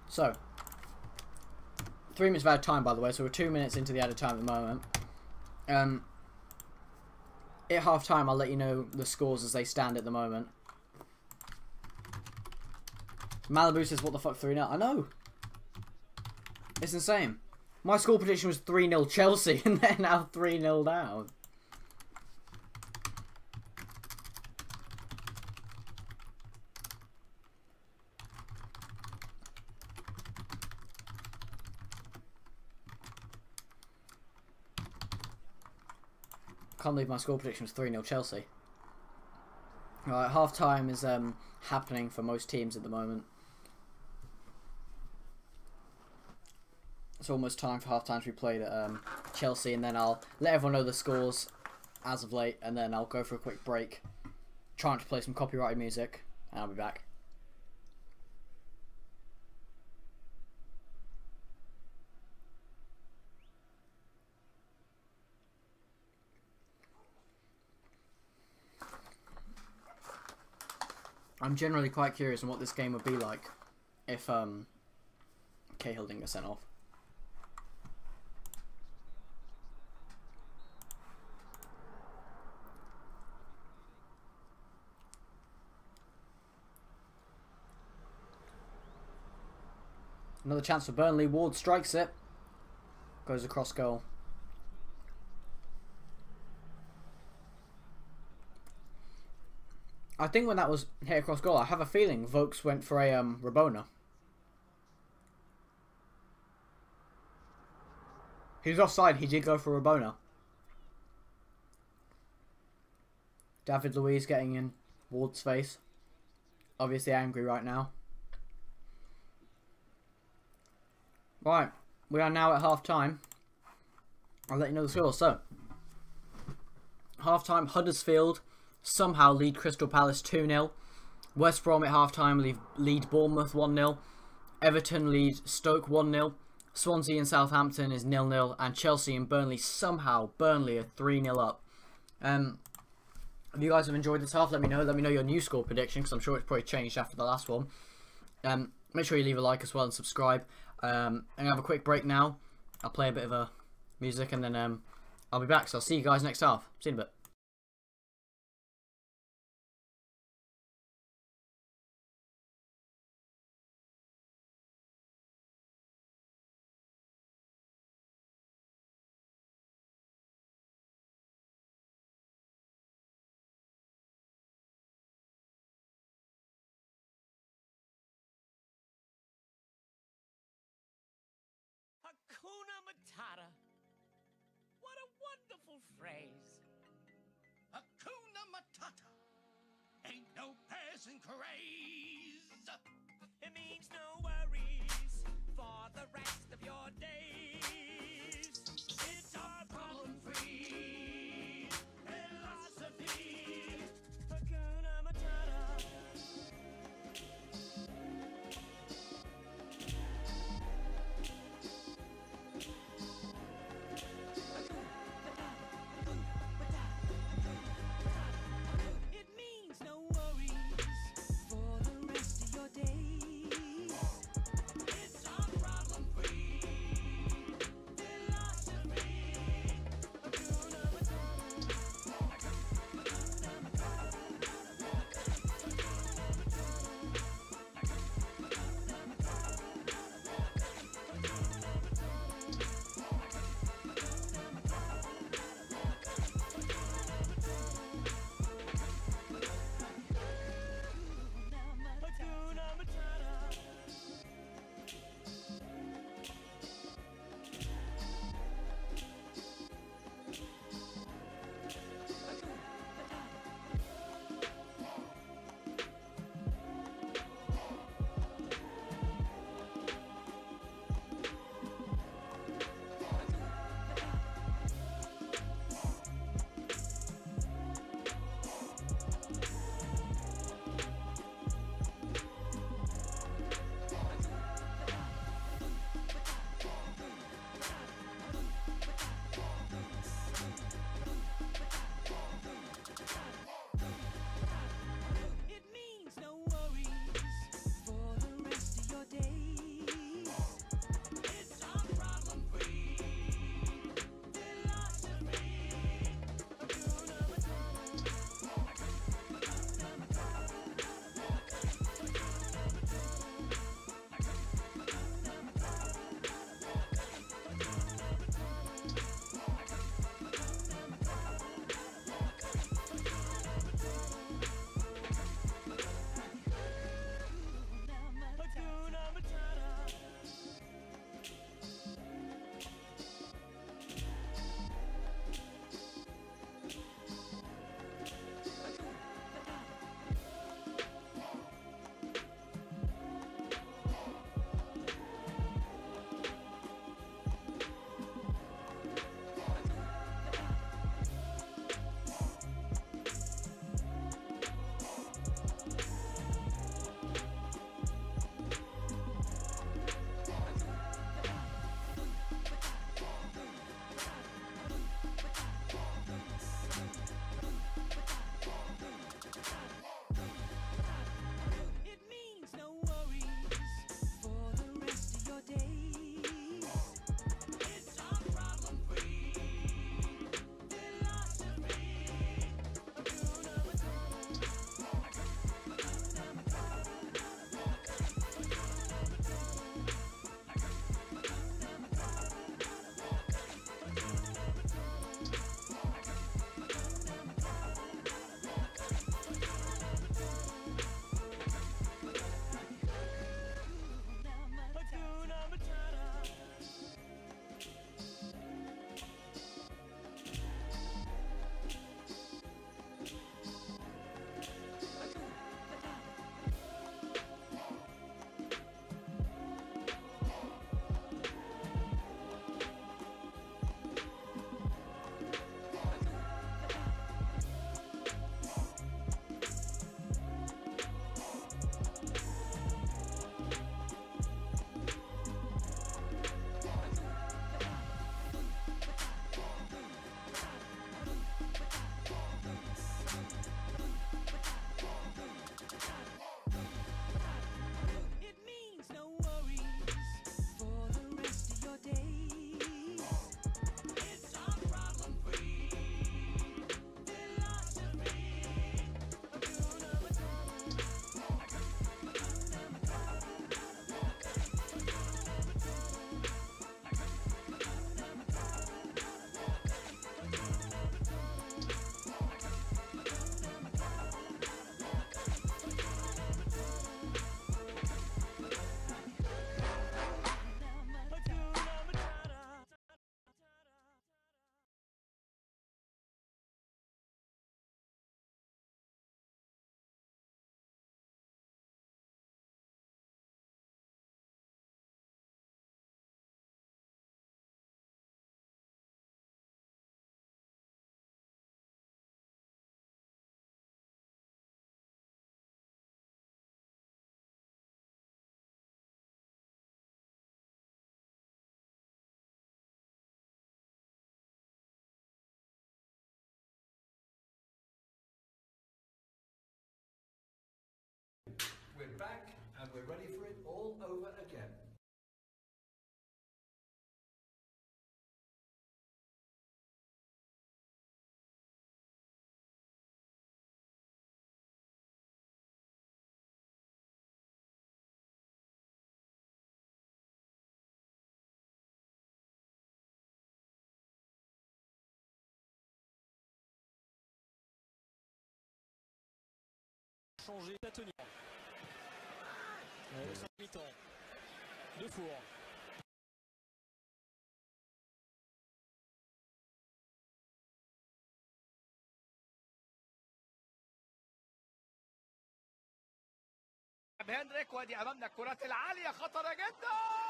So, 3 minutes of added time, by the way, so we're 2 minutes into the added time at the moment. At half time, I'll let you know the scores as they stand at the moment. Malibu says, what the fuck, 3-0? I know. It's insane. My score prediction was 3-0 Chelsea, and they're now 3-0 down. Can't believe my score prediction was 3-0 Chelsea. Right, half time is happening for most teams at the moment. It's almost time for half time to be played at Chelsea, and then I'll let everyone know the scores as of late, and then I'll go for a quick break, trying to play some copyrighted music, and I'll be back. I'm generally quite curious on what this game would be like if Cahill didn't get sent off. Another chance for Burnley. Ward strikes it. Goes across goal. I think when that was hit across goal, I have a feeling Vokes went for a Rabona. He was offside. He did go for Rabona. David Luiz getting in Ward's face. Obviously angry right now. Right, we are now at half time. I'll let you know the score. So, half time, Huddersfield somehow lead Crystal Palace 2-0. West Brom at half time lead Bournemouth 1-0. Everton lead Stoke 1-0. Swansea and Southampton is 0-0. And Chelsea and Burnley somehow, Burnley are 3-0 up. If you guys have enjoyed this half, let me know. Let me know your new score prediction, because I'm sure it's probably changed after the last one. Make sure you leave a like as well and subscribe. I'm going to have a quick break now. I'll play a bit of music, and then I'll be back. So I'll see you guys next half. See you in a bit. Hakuna Matata. What a wonderful phrase. Hakuna Matata. Ain't no passing craze. It means no worries for the rest of your days. It's our problem-free philosophy. Hakuna Matata. It means no worries for the rest of your days. It's our problem-free We're ready for it all over again. Changer à tenir. Au 5 mi-temps. De Four. هنريك وادي امامنا الكرات العاليه خطره جدا.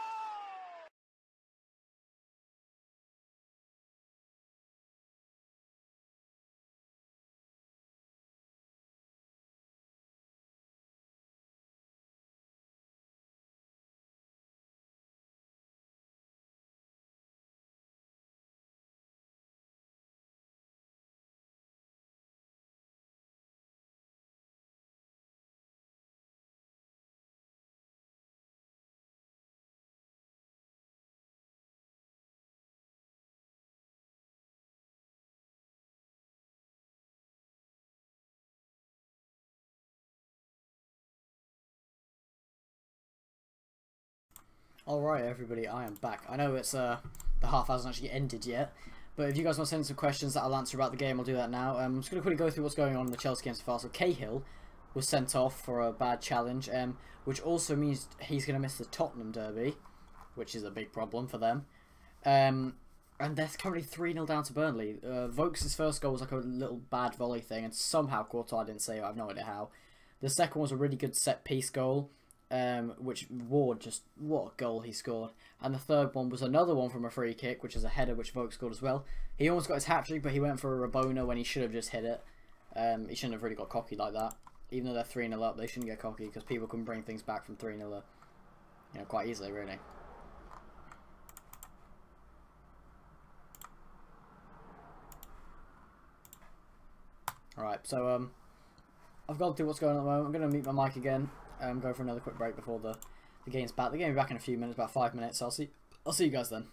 Alright everybody, I am back. I know it's the half hasn't actually ended yet, but if you guys want to send some questions that I'll answer about the game, I'll do that now. I'm just going to quickly go through what's going on in the Chelsea game so far. So Cahill was sent off for a bad challenge, which also means he's going to miss the Tottenham derby, which is a big problem for them. And they're currently 3-0 down to Burnley. Vokes' first goal was like a little bad volley thing, and somehow Courtois didn't save it. I have no idea how. The second was a really good set-piece goal. Which Ward just, what a goal he scored. And the third one was another one from a free kick, which is a header which Vogt scored as well. He almost got his hat-trick, but he went for a Rabona when he should have just hit it. He shouldn't have really got cocky like that. Even though they're 3-0 up, they shouldn't get cocky, because people can bring things back from 3-0 up, you know, quite easily, really. Alright, so I've gone through what's going on at the moment. I'm going to mute my mic again. Go for another quick break before the game's back. The game will be back in a few minutes, about 5 minutes. So I'll see you guys then.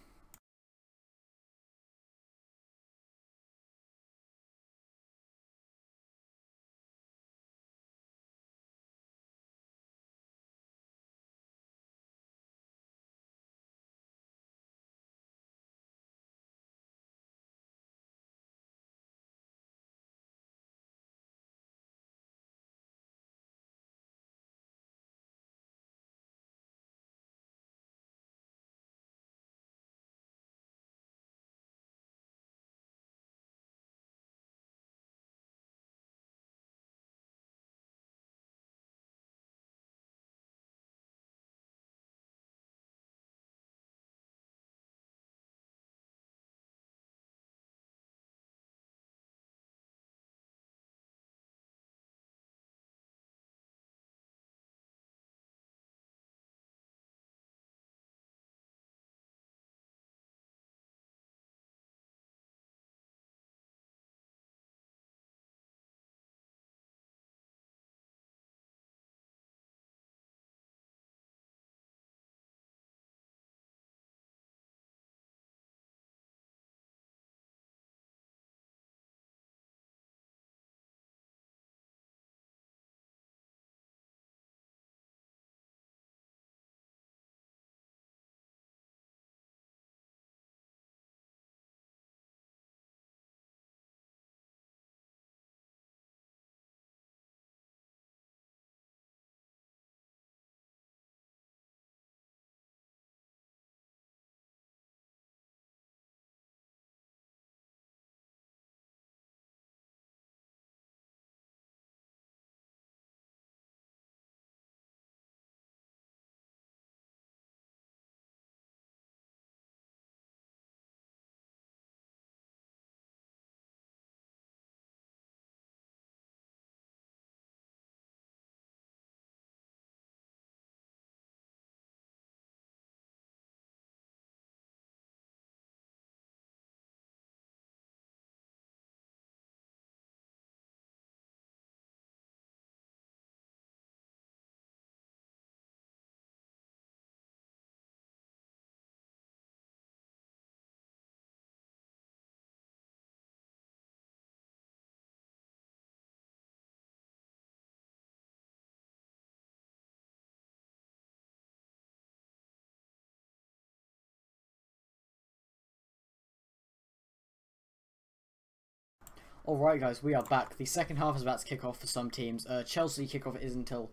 Alright guys, we are back. The second half is about to kick off for some teams. Chelsea kickoff is until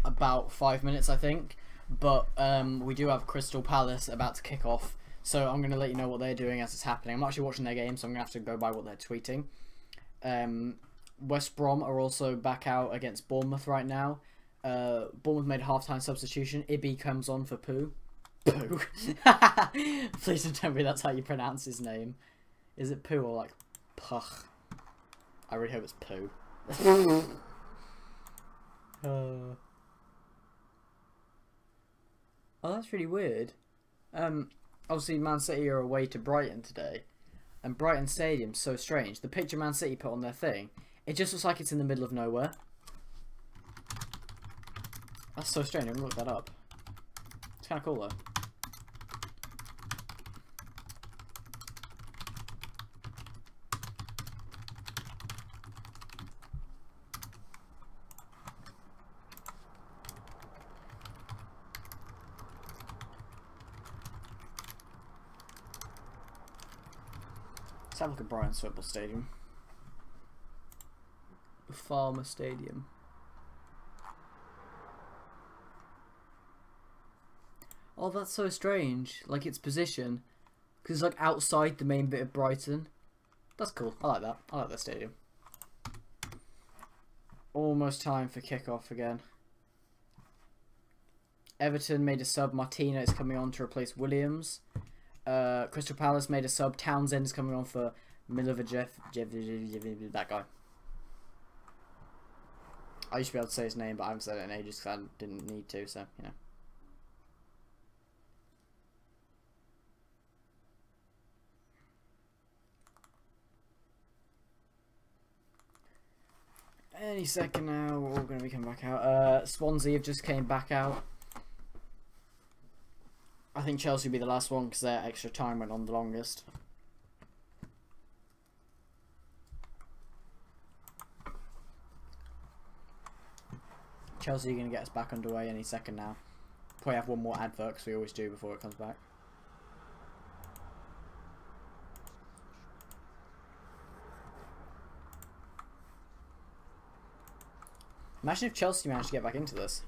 about 5 minutes, I think. But we do have Crystal Palace about to kick off. So I'm going to let you know what they're doing as it's happening. I'm actually watching their game, so I'm going to have to go by what they're tweeting. West Brom are also back out against Bournemouth right now. Bournemouth made a half-time substitution. Ibi comes on for Poo. Poo. Please don't tell me that's how you pronounce his name. Is it Poo or like Puch? I really hope it's Poo. Oh, that's really weird. Obviously Man City are away to Brighton today. And Brighton Stadium's so strange. The picture Man City put on their thing, it just looks like it's in the middle of nowhere. That's so strange. I'm gonna look that up. It's kind of cool though. Let's have a look at Brighton's football stadium. Farmer Stadium. Oh, that's so strange. Like its position. Because it's like outside the main bit of Brighton. That's cool. I like that. I like that stadium. Almost time for kickoff again. Everton made a sub. Martina is coming on to replace Williams. Crystal Palace made a sub. Townsend is coming on for Milivojev. That guy. I used to be able to say his name, but I haven't said it in ages because I didn't need to, so, you know. Any second now, we're all going to be coming back out. Swansea have just came back out. I think Chelsea will be the last one because their extra time went on the longest. Chelsea are going to get us back underway any second now. Probably have one more advert because we always do before it comes back. Imagine if Chelsea managed to get back into this.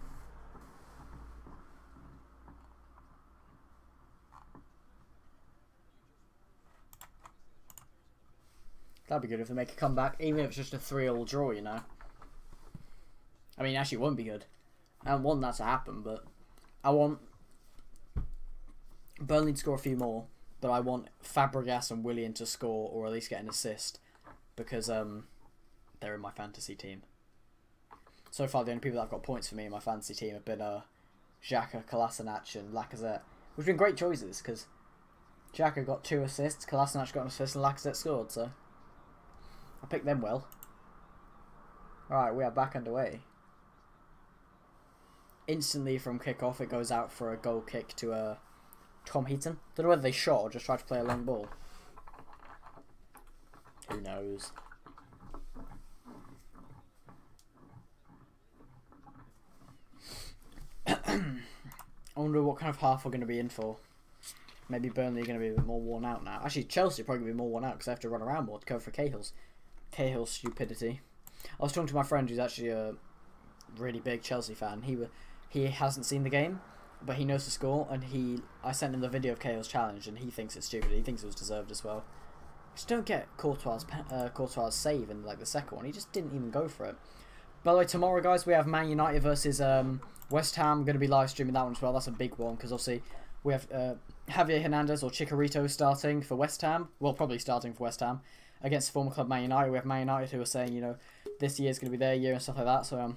That'd be good if they make a comeback, even if it's just a 3-3 draw, you know. I mean, actually, it wouldn't be good. I don't want that to happen, but I want Burnley to score a few more, but I want Fabregas and Willian to score, or at least get an assist, because they're in my fantasy team. So far, the only people that have got points for me in my fantasy team have been Xhaka, Kolasinac, and Lacazette, which have been great choices, because Xhaka got 2 assists, Kolasinac got an assist, and Lacazette scored, so I picked them well. Alright, we are back underway. Instantly from kick-off, it goes out for a goal kick to Tom Heaton. Don't know whether they shot or just tried to play a long ball. Who knows? I wonder what kind of half we're going to be in for. Maybe Burnley are going to be a bit more worn out now. Actually, Chelsea are probably going to be more worn out because they have to run around more to cover for Cahill's stupidity. I was talking to my friend who's actually a really big Chelsea fan. He hasn't seen the game, but he knows the score, and I sent him the video of Cahill's challenge, and he thinks it's stupid. He thinks it was deserved as well. Just don't get Courtois' save in like the second one. He just didn't even go for it. By the way, tomorrow, guys, we have Man United versus West Ham. I'm going to be live streaming that one as well. That's a big one because obviously we have Javier Hernandez or Chicharito starting for West Ham. Well, probably starting for West Ham against former club Man United. We have Man United who are saying, you know, this year's going to be their year and stuff like that. So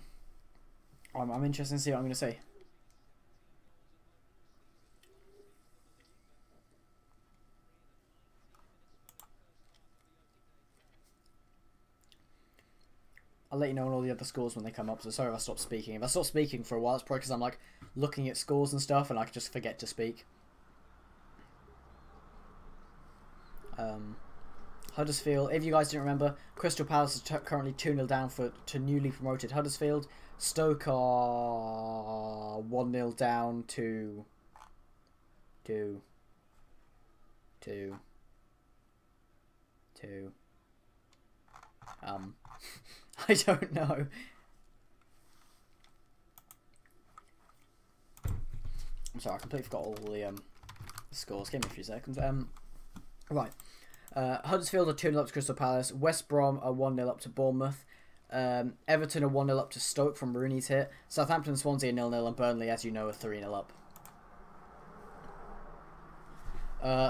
I'm interested to see what I'm going to say. I'll let you know on all the other scores when they come up, so sorry if I stop speaking. If I stop speaking for a while, it's probably because I'm like looking at scores and stuff and I just forget to speak. Huddersfield, if you guys didn't remember, Crystal Palace is currently 2-0 down to newly promoted Huddersfield. Stoke are 1-0 down to I don't know. I'm sorry, I completely forgot all the scores. Give me a few seconds. Right. Huddersfield are 2-0 up to Crystal Palace. West Brom are 1-0 up to Bournemouth. Everton are 1-0 up to Stoke from Rooney's hit. Southampton and Swansea are 0-0, and Burnley, as you know, are 3-0 up.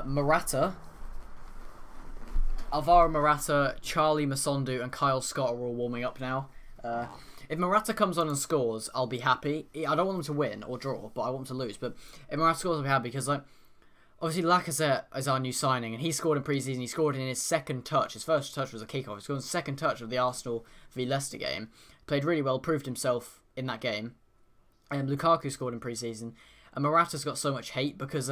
Morata. Alvaro Morata, Charlie Masondu, and Kyle Scott are all warming up now. If Morata comes on and scores, I'll be happy. I don't want him to win or draw, but I want him to lose. But if Morata scores, I'll be happy because, like, obviously Lacazette is our new signing, and he scored in pre-season. He scored in his second touch. His first touch was a kick-off. He scored in his second touch of the Arsenal v Leicester game. Played really well, proved himself in that game. And Lukaku scored in pre-season. And Morata's got so much hate because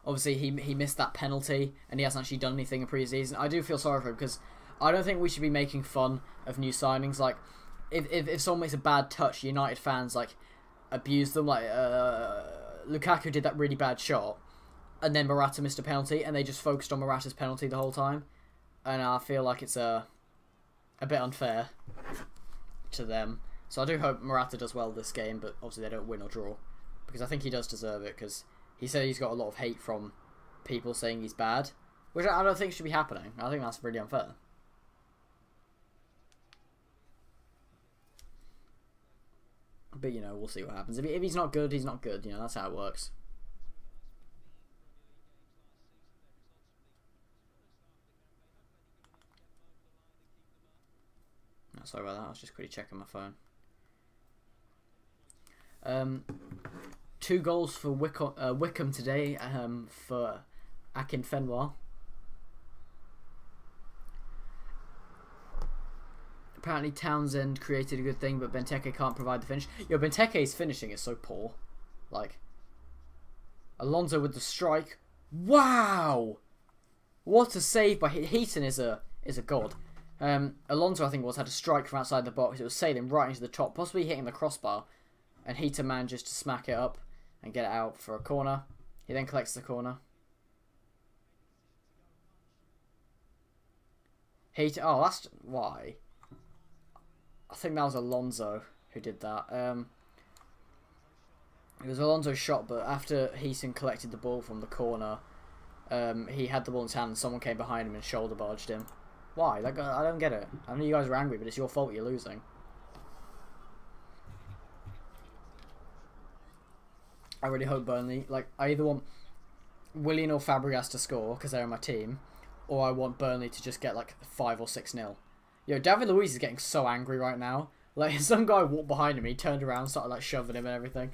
obviously he missed that penalty and he hasn't actually done anything in pre-season. I do feel sorry for him because I don't think we should be making fun of new signings. Like, if someone makes a bad touch, United fans, like, abuse them. Like, Lukaku did that really bad shot and then Morata missed a penalty and they just focused on Morata's penalty the whole time. And I feel like it's a bit unfair to them. So I do hope Morata does well this game, but obviously they don't win or draw. Because I think he does deserve it, because he said he's got a lot of hate from people saying he's bad, which I don't think should be happening. I think that's really unfair. But, you know, we'll see what happens. If he's not good, he's not good. You know, that's how it works. No, sorry about that. I was just quickly checking my phone. 2 goals for Wickham today for Akinfenwa. Apparently Townsend created a good thing, but Benteke can't provide the finish. Yo, Benteke's finishing is so poor. Like, Alonso with the strike. Wow! What a save by Heaton is a god. Alonso, I think, had a strike from outside the box. It was sailing right into the top, possibly hitting the crossbar. And Heaton managed to smack it up and get it out for a corner. He then collects the corner. Heaton, oh, that's why. I think that was Alonso who did that. It was Alonso's shot, but after Heaton collected the ball from the corner, he had the ball in his hand and someone came behind him and shoulder barged him. Why? Like, I don't get it. I know you guys are angry, but it's your fault you're losing. I really hope Burnley, like, I either want Willian or Fabregas to score because they're on my team, or I want Burnley to just get like 5 or 6-0. Yo, David Luiz is getting so angry right now. Like, some guy walked behind him, he turned around, started like shoving him and everything.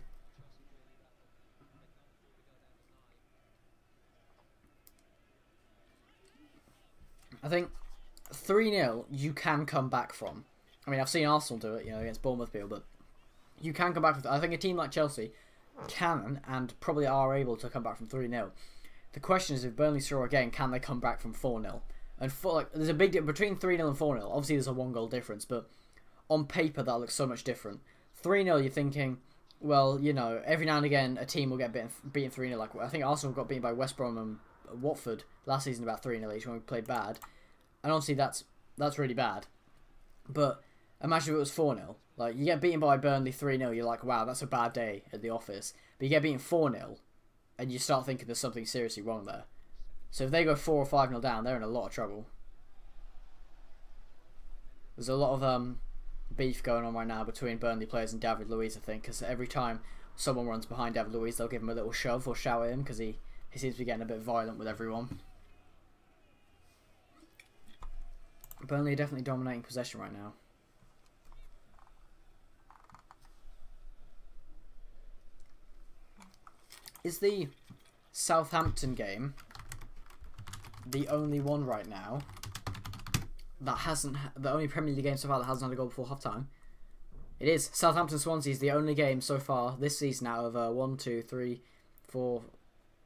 I think 3-0 you can come back from. I mean, I've seen Arsenal do it, you know, against Bournemouth people, but you can come back from. I think a team like Chelsea can and probably are able to come back from 3-0. The question is, if Burnley score again, can they come back from 4-0? And there's a big difference between 3-0 and 4-0. Obviously, there's a 1-goal difference, but on paper, that looks so much different. 3-0, you're thinking, well, you know, every now and again, a team will get beaten 3-0. Like, I think Arsenal got beaten by West Brom and Watford last season about 3-0 each when we played bad. And obviously, that's really bad. But imagine if it was 4-0. Like, you get beaten by Burnley 3-0, you're like, wow, that's a bad day at the office. But you get beaten 4-0, and you start thinking there's something seriously wrong there. So if they go 4 or 5-0 down, they're in a lot of trouble. There's a lot of beef going on right now between Burnley players and David Luiz, I think, because every time someone runs behind David Luiz, they'll give him a little shove or shout at him, because he seems to be getting a bit violent with everyone. Burnley are definitely dominating possession right now. Is the Southampton game the only one right now that hasn't, the only Premier League game so far that hasn't had a goal before half time? It is. Southampton Swansea is the only game so far this season out of 1, 2, 3, 4,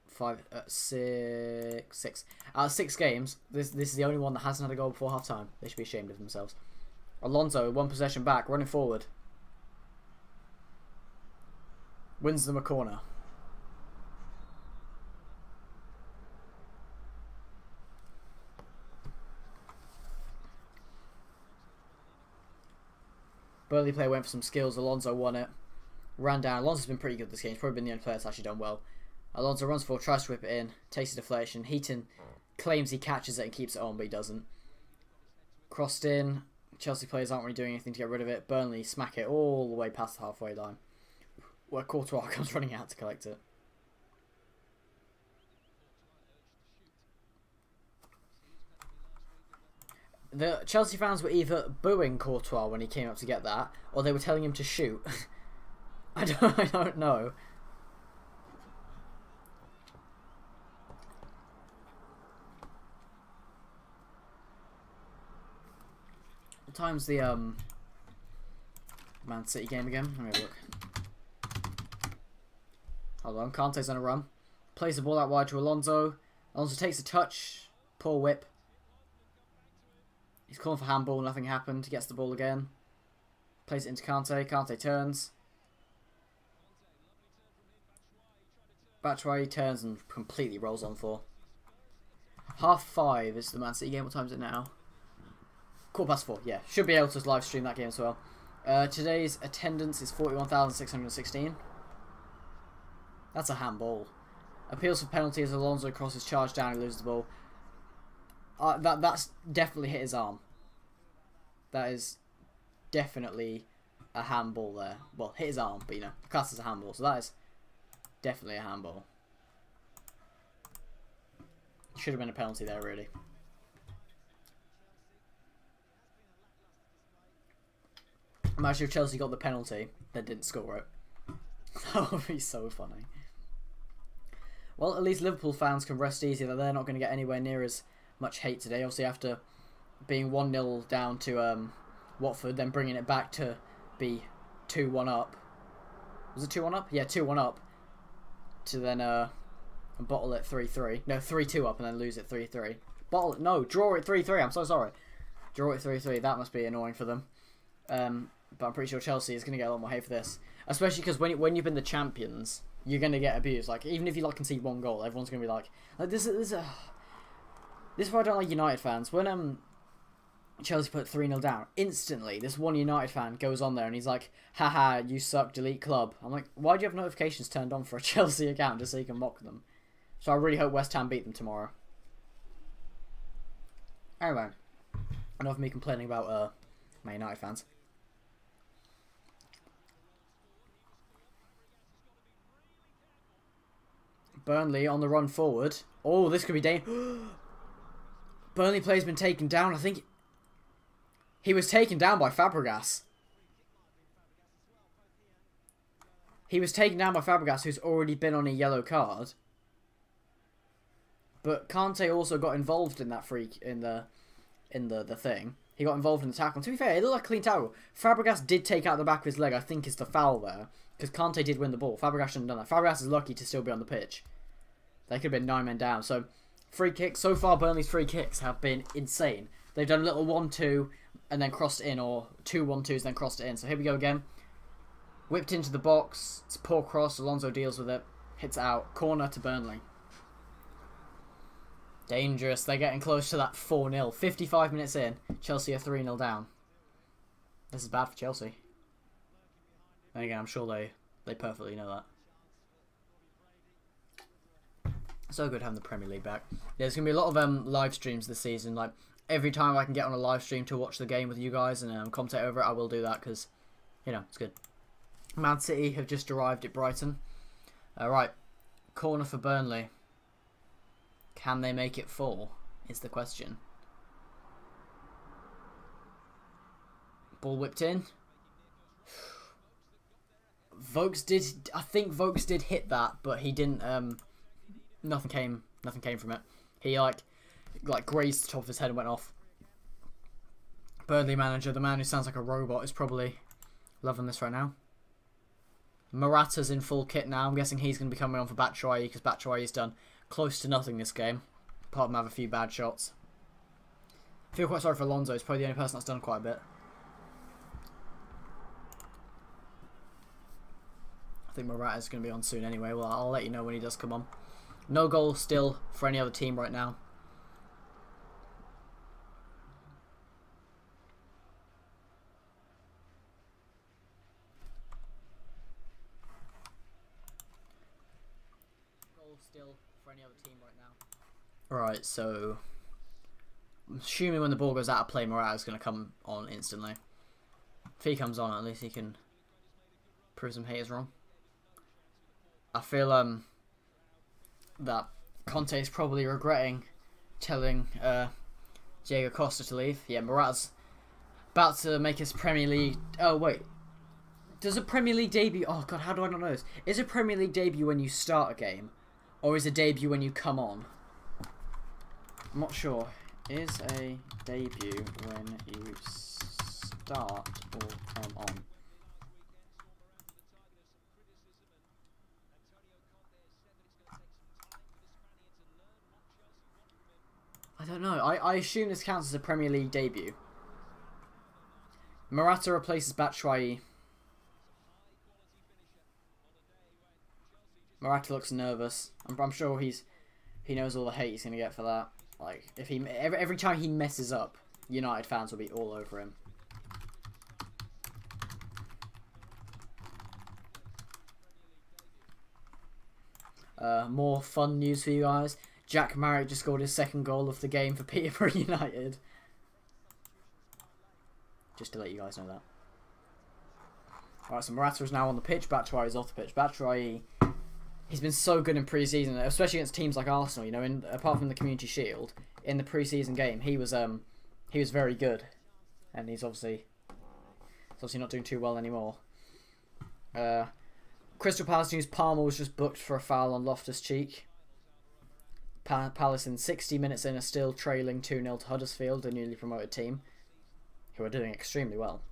5, 6. Out of 6 games, this is the only one that hasn't had a goal before half time. They should be ashamed of themselves. Alonso, 1 possession back, running forward. Wins them a corner. Burnley player went for some skills. Alonso won it. Ran down. Alonso's been pretty good this game. He's probably been the only player that's actually done well. Alonso runs forward, tries to whip it in, takes a deflection. Heaton claims he catches it and keeps it on, but he doesn't. Crossed in. Chelsea players aren't really doing anything to get rid of it. Burnley smack it all the way past the halfway line, where Courtois comes running out to collect it. The Chelsea fans were either booing Courtois when he came up to get that, or they were telling him to shoot. I don't know. What time's the Man City game again? Let me have a look. Hold on, Kante's on a run. Plays the ball out wide to Alonso. Alonso takes a touch. Poor whip. He's calling for handball, nothing happened. He gets the ball again. Plays it into Kante. Kante turns. Batshuayi turns and completely rolls on for. 5:30 is the Man City game. What time is it now? 4:15. Yeah, should be able to live stream that game as well. Today's attendance is 41,616. That's a handball. Appeals for penalty as Alonso crosses charge down and loses the ball. That's definitely hit his arm. That is definitely a handball there. Well, hit his arm, but you know, class as a handball. So that is definitely a handball. Should have been a penalty there, really. Imagine if Chelsea got the penalty, then didn't score it. That would be so funny. Well, at least Liverpool fans can rest easy that they're not going to get anywhere near as much hate today. Obviously, after being 1-0 down to Watford, then bringing it back to be 2-1 up. Was it 2-1 up? Yeah, 2-1 up. To then bottle it 3-3. No, 3-2 up and then lose it 3-3. Bottle it. No, draw it 3-3. I'm so sorry. Draw it 3-3. That must be annoying for them. But I'm pretty sure Chelsea is going to get a lot more hate for this. Especially because when you've been the champions, you're going to get abused. Like, even if you concede one goal, everyone's going to be like this is why I don't like United fans. When Chelsea put 3-0 down, instantly this one United fan goes on there and he's like, haha, you suck, delete club. I'm like, why do you have notifications turned on for a Chelsea account just so you can mock them? So I really hope West Ham beat them tomorrow. Anyway, enough of me complaining about my United fans. Burnley on the run forward. Oh, this could be dangerous. Burnley player's been taken down. I think he was taken down by Fabregas. He was taken down by Fabregas, who's already been on a yellow card. But Kante also got involved in that freak in the thing. He got involved in the tackle. And to be fair, it looked like a clean tackle. Fabregas did take out the back of his leg. I think is the foul there because Kante did win the ball. Fabregas shouldn't have done that. Fabregas is lucky to still be on the pitch. They could have been 9 men down. So, free kicks. So far, Burnley's free kicks have been insane. They've done a little 1-2 and then crossed it in, or 2 1-2s and then crossed it in. So here we go again. Whipped into the box. It's a poor cross. Alonso deals with it. Hits it out. Corner to Burnley. Dangerous. They're getting close to that 4-0. 55 minutes in. Chelsea are 3-0 down. This is bad for Chelsea. Then again, I'm sure they perfectly know that. So good having the Premier League back. Yeah, there's going to be a lot of live streams this season. Like, every time I can get on a live stream to watch the game with you guys and commentate over it, I will do that because, you know, it's good. Man City have just arrived at Brighton. Right, corner for Burnley. Can they make it 4? Is the question. Ball whipped in. I think Vokes did hit that, but he didn't. Nothing came from it. He like grazed the top of his head and went off. Burnley manager, the man who sounds like a robot, is probably loving this right now. Morata's in full kit now. I'm guessing he's going to be coming on for Batshuayi because Batshuayi's done close to nothing this game, apart from have a few bad shots. I feel quite sorry for Alonso. He's probably the only person that's done quite a bit. I think Morata's going to be on soon anyway. Well, I'll let you know when he does come on. No goal still for any other team right now. any other team right now. Right, so I'm assuming when the ball goes out of play, Morata's going to come on instantly. If he comes on, at least he can prove some haters wrong. I feel that Conte is probably regretting telling Diego Costa to leave. Yeah, Morata's about to make his Premier League... Oh, wait. Does a Premier League debut... Oh, God, how do I not know this? Is a Premier League debut when you start a game? Or is a debut when you come on? I'm not sure. Is a debut when you start or come on? I don't know. I assume this counts as a Premier League debut. Morata replaces Batshuayi. Morata looks nervous. I'm sure he knows all the hate he's gonna get for that. Like if he every time he messes up, United fans will be all over him. More fun news for you guys. Jack Marriott just scored his second goal of the game for Peterborough United. Just to let you guys know that. Alright, so Morata is now on the pitch. Batshuayi is off the pitch. Batshuayi, he's been so good in pre-season, especially against teams like Arsenal. You know, apart from the Community Shield, in the pre-season game, he was very good, and he's obviously not doing too well anymore. Crystal Palace news: Palmer was just booked for a foul on Loftus-Cheek. Palace in 60 minutes in are still trailing 2-0 to Huddersfield, the newly promoted team, who are doing extremely well.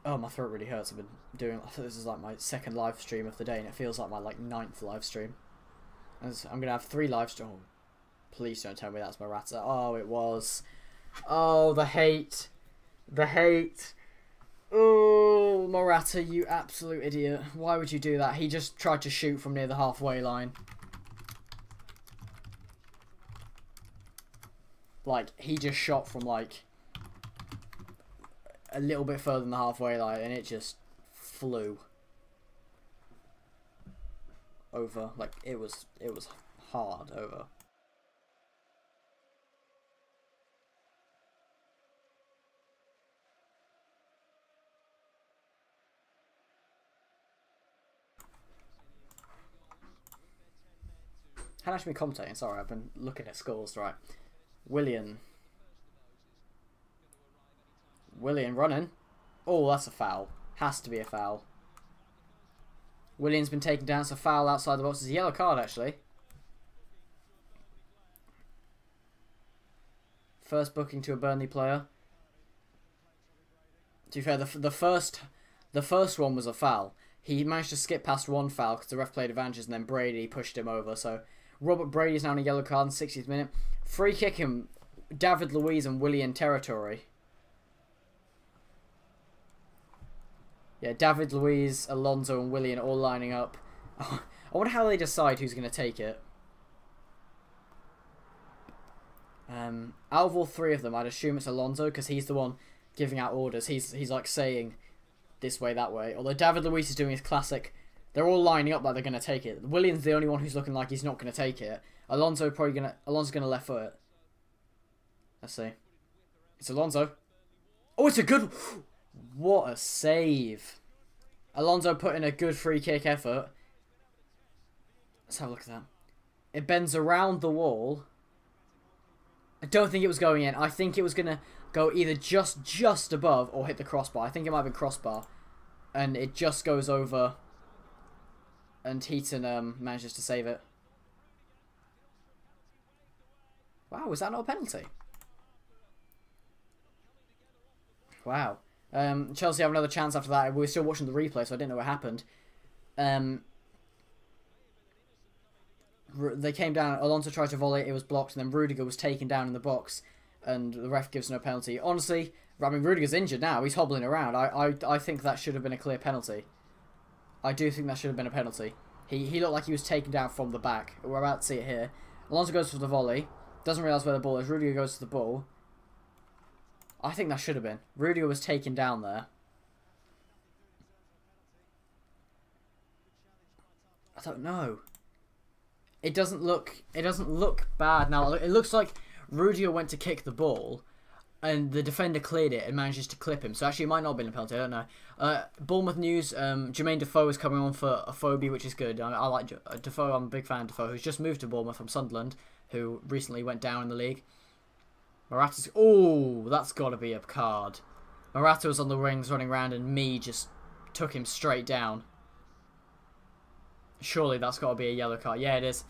Oh, my throat really hurts. I've been doing... This is like my second live stream of the day, and it feels like my 9th live stream. I'm going to have 3 live streams. Oh, please don't tell me that's Morata. Oh, it was. Oh, the hate. The hate. Oh, Morata, you absolute idiot. Why would you do that? He just tried to shoot from near the halfway line. Like, he just shot from, like, a little bit further than the halfway line, and it just flew over. Like, it was hard over. How much me commentating? Sorry, I've been looking at scores. Right, Willian running. Oh, that's a foul. Has to be a foul. Willian's been taken down. It's a foul outside the box. It's a yellow card, actually. First booking to a Burnley player. To be fair, the first one was a foul. He managed to skip past one foul because the ref played advantages, and then Brady pushed him over. So Robert Brady is now in a yellow card in the 60th minute. Free kick him, David Luiz and Willian territory. Yeah, David Luiz, Alonso and Willian all lining up. I wonder how they decide who's going to take it. Out of all 3 of them, I'd assume it's Alonso because he's the one giving out orders. He's like saying this way, that way. Although David Luiz is doing his classic. They're all lining up like they're going to take it. Willian's the only one who's looking like he's not going to take it. Alonso's going to left foot it. Let's see. It's Alonso. Oh, it's a good... What a save. Alonso put in a good free kick effort. Let's have a look at that. It bends around the wall. I don't think it was going in. I think it was going to go either just above or hit the crossbar. I think it might have been crossbar. And it just goes over. And Heaton manages to save it. Wow, was that not a penalty? Wow. Chelsea have another chance after that. We were still watching the replay, so I didn't know what happened. They came down. Alonso tried to volley. It was blocked, and then Rudiger was taken down in the box, and the ref gives no penalty. Honestly, I mean, Rudiger's injured now. He's hobbling around. I think that should have been a clear penalty. I do think that should have been a penalty. He looked like he was taken down from the back. We're about to see it here. Alonso goes for the volley. Doesn't realise where the ball is. Rudiger goes to the ball. I think that should have been. Rudiger was taken down there. I don't know. It doesn't look bad now. It looks like Rudiger went to kick the ball, and the defender cleared it and manages to clip him. So actually, it might not have been a penalty. I don't know. Bournemouth news: Jermaine Defoe is coming on for a Phobie, which is good. I like Defoe. I'm a big fan of Defoe, who's just moved to Bournemouth from Sunderland, who recently went down in the league. Morata's... Oh, that's got to be a card. Morata was on the rings running around, and me just took him straight down. Surely that's got to be a yellow card. Yeah, it is.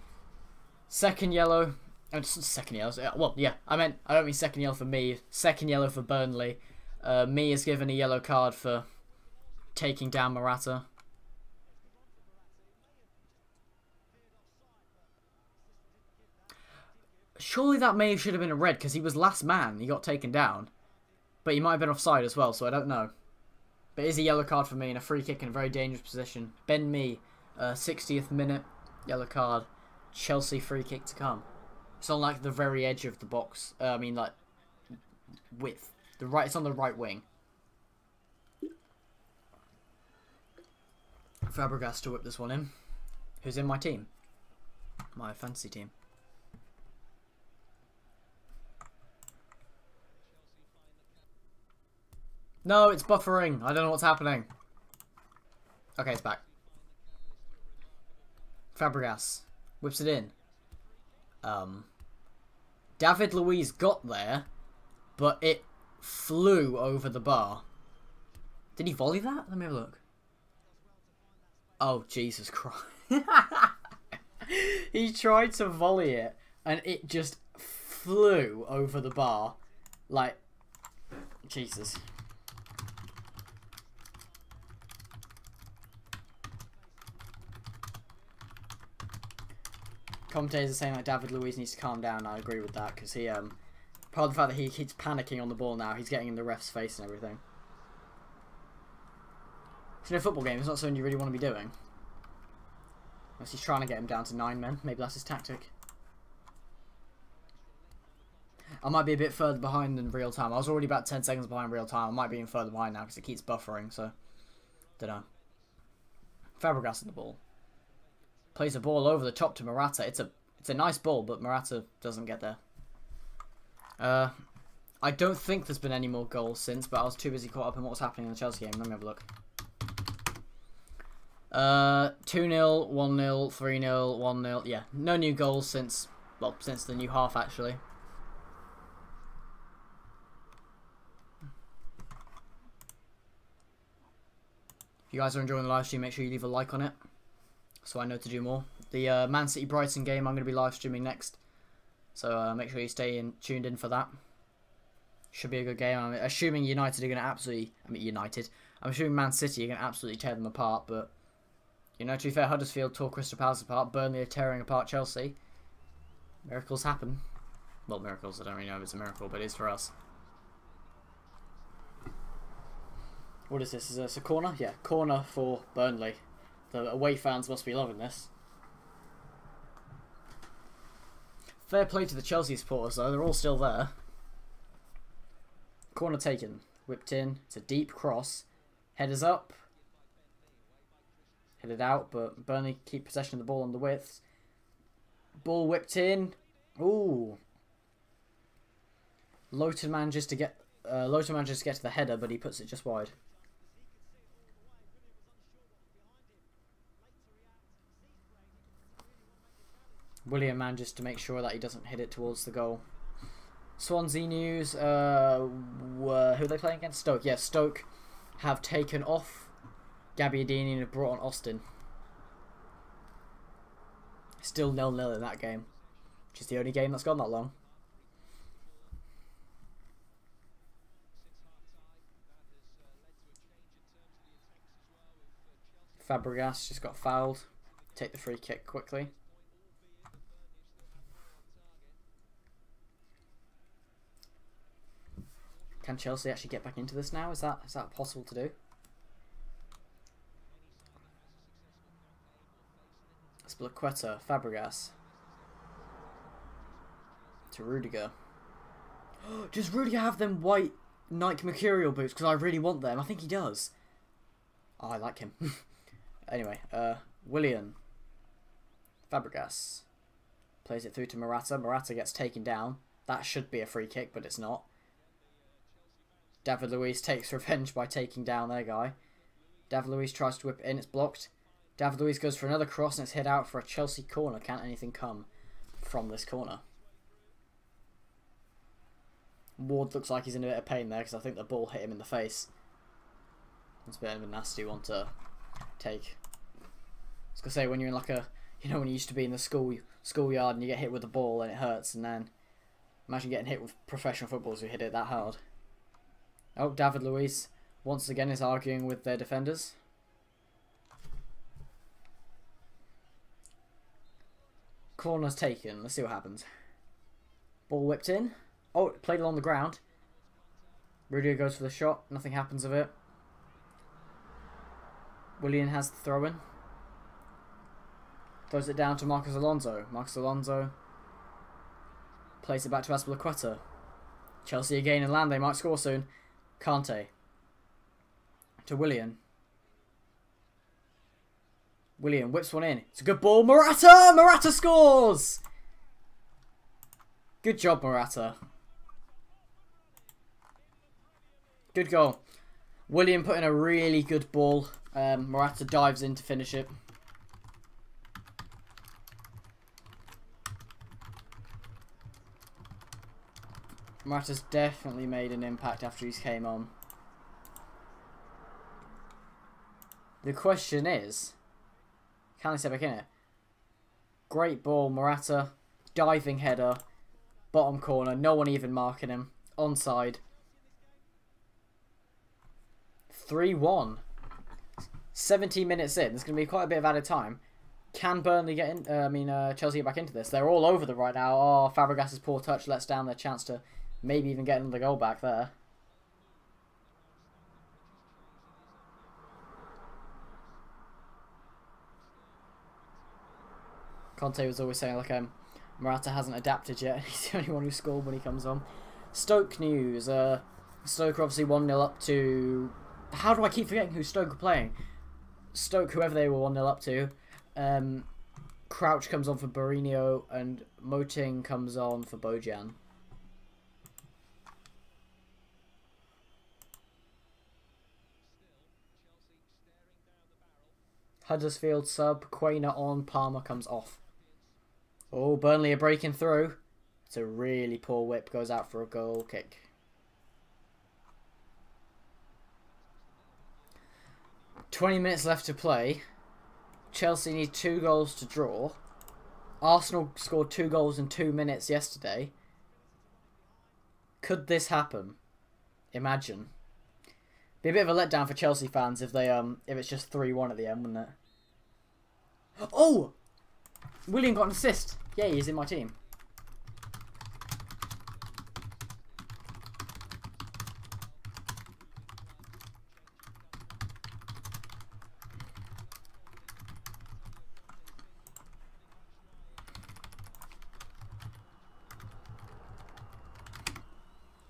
Second yellow. Second yellow. Well, yeah. I don't mean second yellow for me. Second yellow for Burnley. Me is given a yellow card for taking down Morata. Surely that should have been a red because he was last man. He got taken down. But he might have been offside as well, so I don't know. But it is a yellow card for me and a free kick in a very dangerous position. Ben Mee, 60th minute, yellow card. Chelsea free kick to come. It's on like the very edge of the box. Like width. It's on the right wing. Fabregas to whip this one in. Who's in my team? My fantasy team. No, it's buffering. I don't know what's happening. Okay, it's back. Fabregas whips it in. David Luiz got there, but it flew over the bar. Did he volley that? Let me have a look. Oh, Jesus Christ. He tried to volley it, and it just flew over the bar. Like, Jesus. Commentators are saying that David Luiz needs to calm down. I agree with that because he, part of the fact that he keeps panicking on the ball now, he's getting in the ref's face and everything. It's a football game. It's not something you really want to be doing. Unless he's trying to get him down to 9 men. Maybe that's his tactic. I might be a bit further behind than real time. I was already about 10 seconds behind real time. I might be even further behind now because it keeps buffering. So, don't know. Fabregas in the ball. Plays a ball over the top to Morata. It's a nice ball, but Morata doesn't get there. I don't think there's been any more goals since, but I was too busy caught up in what was happening in the Chelsea game. Let me have a look. 2-0, 1-0, 3-0, 1-0. Yeah, no new goals since the new half, actually. If you guys are enjoying the live stream, make sure you leave a like on it, so I know to do more. The Man City Brighton game I'm going to be live streaming next, so make sure you stay tuned in for that. Should be a good game. I'm assuming United are going to absolutely... I'm assuming Man City are going to absolutely tear them apart, but... You know, to be fair, Huddersfield tore Crystal Palace apart. Burnley are tearing apart Chelsea. Miracles happen. Well, miracles, I don't really know if it's a miracle, but it is for us. What is this? Is this a corner? Yeah, corner for Burnley. The away fans must be loving this. Fair play to the Chelsea supporters, though. They're all still there. Corner taken. Whipped in. It's a deep cross. Headers up. Headed out, but Burnley keep possession of the ball on the width. Ball whipped in. Ooh. Lowton manages to get to the header, but he puts it just wide. William manages to make sure that he doesn't hit it towards the goal. Swansea news. Who are they playing against? Stoke. Yeah, Stoke have taken off Gabbiadini and have brought on Austin. Still 0-0 in that game, which is the only game that's gone that long. Fabregas just got fouled. Take the free kick quickly. Can Chelsea actually get back into this now? Is that possible to do? Spilicueta, Fabregas. To Rudiger. Does Rudiger have them white Nike Mercurial boots? Because I really want them. I think he does. Oh, I like him. Anyway, Willian. Fabregas plays it through to Morata. Morata gets taken down. That should be a free kick, but it's not. David Luiz takes revenge by taking down their guy. David Luiz tries to whip it in. It's blocked. David Luiz goes for another cross and it's hit out for a Chelsea corner. Can't anything come from this corner? Ward looks like he's in a bit of pain there because I think the ball hit him in the face. It's a bit of a nasty one to take. I was going to say, when you're in like a... You know when you used to be in the schoolyard and you get hit with the ball and it hurts, and then... Imagine getting hit with professional footballers who hit it that hard. Oh, David Luiz once again is arguing with their defenders. Corner's taken. Let's see what happens. Ball whipped in. Oh, played along the ground. Rudiger goes for the shot. Nothing happens of it. Willian has the throw-in. Throws it down to Marcos Alonso. Marcos Alonso plays it back to Azpilicueta. Chelsea again in land. They might score soon. Kante. To Willian. Willian whips one in. It's a good ball. Morata! Morata scores! Good job, Morata. Good goal. Willian put in a really good ball. Morata dives in to finish it. Morata's definitely made an impact after he's came on. The question is, can they step back in it? Great ball, Morata. Diving header. Bottom corner. No one even marking him. Onside. 3-1. 17 minutes in. There's going to be quite a bit of added time. Can Burnley get in? Chelsea get back into this? They're all over the right now. Oh, Fabregas' poor touch lets down their chance to maybe even get another goal back there. Conte was always saying like Morata hasn't adapted yet. He's the only one who scored when he comes on. Stoke news. Stoke are obviously 1-0 up to... How do I keep forgetting who Stoke are playing? Stoke, whoever they were 1-0 up to. Crouch comes on for Mourinho and Moting comes on for Bojan. Huddersfield sub, Quainer on, Palmer comes off. Oh, Burnley are breaking through. It's a really poor whip, goes out for a goal kick. "20 minutes left to play. Chelsea need 2 goals to draw. Arsenal scored 2 goals in 2 minutes yesterday. Could this happen? Imagine. Be a bit of a letdown for Chelsea fans if they if it's just 3-1 at the end, wouldn't it? Oh! Willian got an assist. Yeah, he's in my team.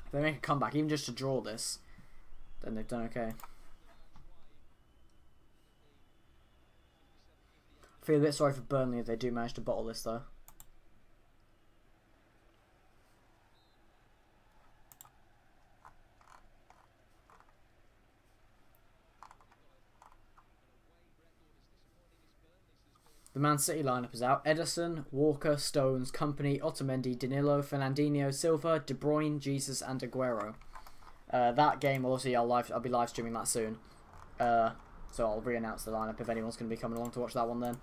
If they make a comeback, even just to draw this, then they've done okay. I feel a bit sorry for Burnley if they do manage to bottle this though. The Man City lineup is out. Ederson, Walker, Stones, Kompany, Otamendi, Danilo, Fernandinho, Silva, De Bruyne, Jesus and Aguero. That game, obviously, I'll be live streaming that soon. So I'll re-announce the lineup if anyone's going to be coming along to watch that one then.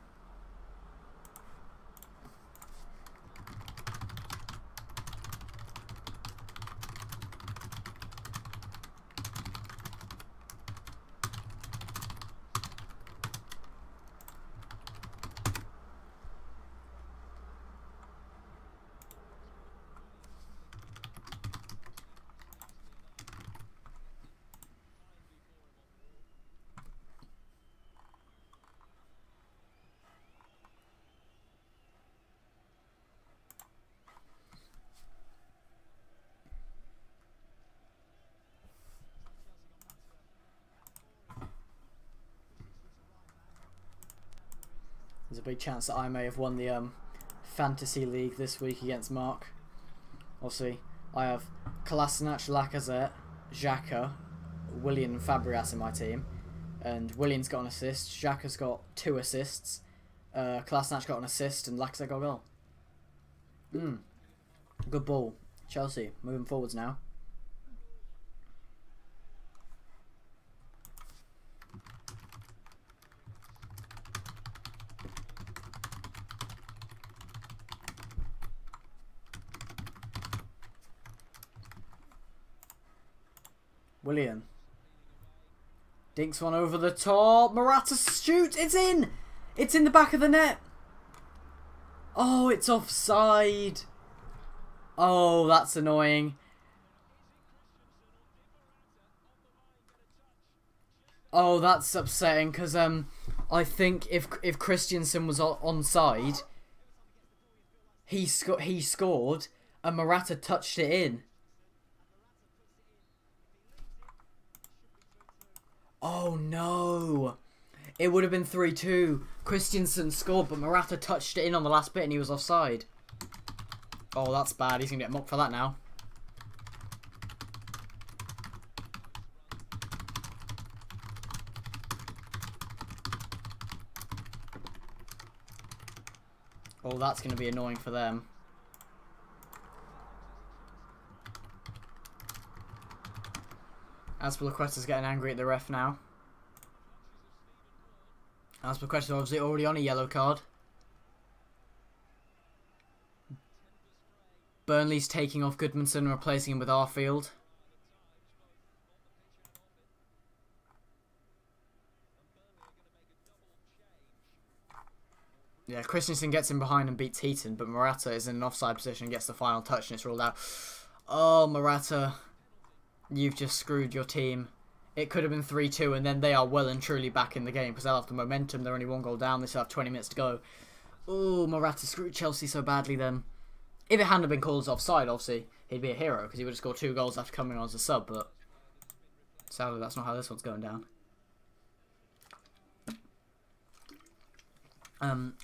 There's a big chance that I may have won the fantasy league this week against Mark. We'll see. I have Kolasinac, Lacazette, Xhaka, Willian and Fabregas in my team. And Willian's got an assist, Xhaka's got 2 assists, Kolasinac got an assist, and Lacazette got a goal. Good ball. Chelsea, moving forwards now. Willian. Dinks one over the top. Morata shoots. It's in. It's in the back of the net. Oh, it's offside. Oh, that's annoying. Oh, that's upsetting because I think if Christensen was onside, he scored and Morata touched it in. Oh no! It would have been 3-2. Christensen scored, but Morata touched it in on the last bit and he was offside. Oh, that's bad. He's going to get mocked for that now. Oh, that's going to be annoying for them. Azpilicueta's getting angry at the ref now. Azpilicueta's obviously already on a yellow card. Burnley's taking off Goodmanson and replacing him with Arfield. Yeah, Christensen gets in behind and beats Heaton, but Morata is in an offside position and gets the final touch and it's ruled out. Oh, Morata, you've just screwed your team. It could have been 3-2 and then they are well and truly back in the game because they'll have the momentum. They're only 1 goal down. They still have 20 minutes to go. Oh, Morata screwed Chelsea so badly then. If it hadn't been called as offside, obviously, he'd be a hero because he would have scored 2 goals after coming on as a sub, but sadly that's not how this one's going down.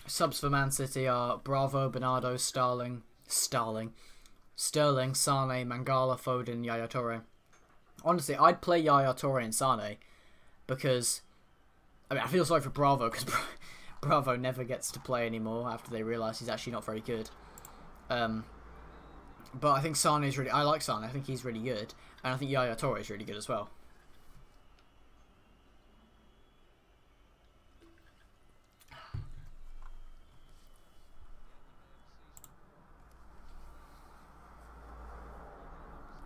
Subs for Man City are Bravo, Bernardo, Sterling, Sane, Mangala, Foden, Yaya Toure. Honestly, I'd play Yaya Toure and Sane because, I mean, I feel sorry for Bravo because Bravo never gets to play anymore after they realise he's actually not very good. But I think Sane is really, I like Sane, I think he's really good, and I think Yaya Toure is really good as well.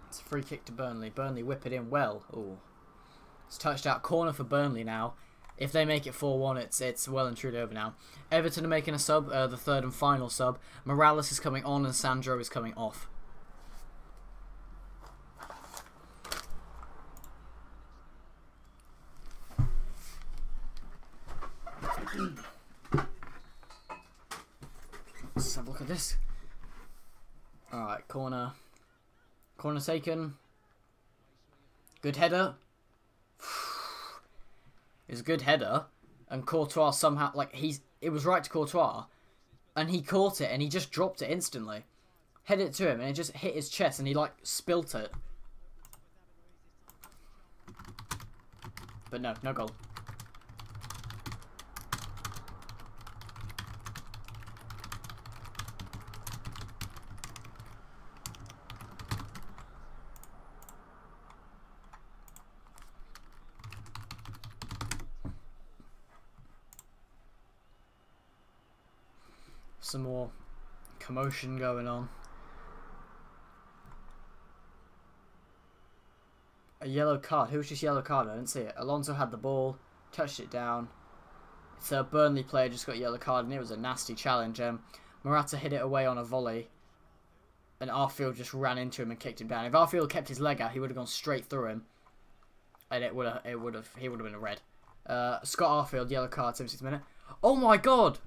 It's a free kick to Burnley. Burnley whip it in well. Ooh. It's touched out. Corner for Burnley now. If they make it 4-1, it's well and truly over now. Everton are making a sub, the third and final sub. Morales is coming on and Sandro is coming off. Let's have a look at this. Alright, corner. Corner taken. Good header. It's a good header. And Courtois somehow, like, it was right to Courtois. And he caught it and he just dropped it instantly. Headed it to him and it just hit his chest and he, like, spilt it. But no goal. Some more commotion going on. A yellow card. Who was just yellow card? I didn't see it. Alonso had the ball, touched it down. It's a Burnley player just got a yellow card, and it was a nasty challenge. Morata hit it away on a volley, and Arfield just ran into him and kicked him down. If Arfield kept his leg out, he would have gone straight through him, and he would have been a red. Scott Arfield, yellow card, 76th minute. Oh my god!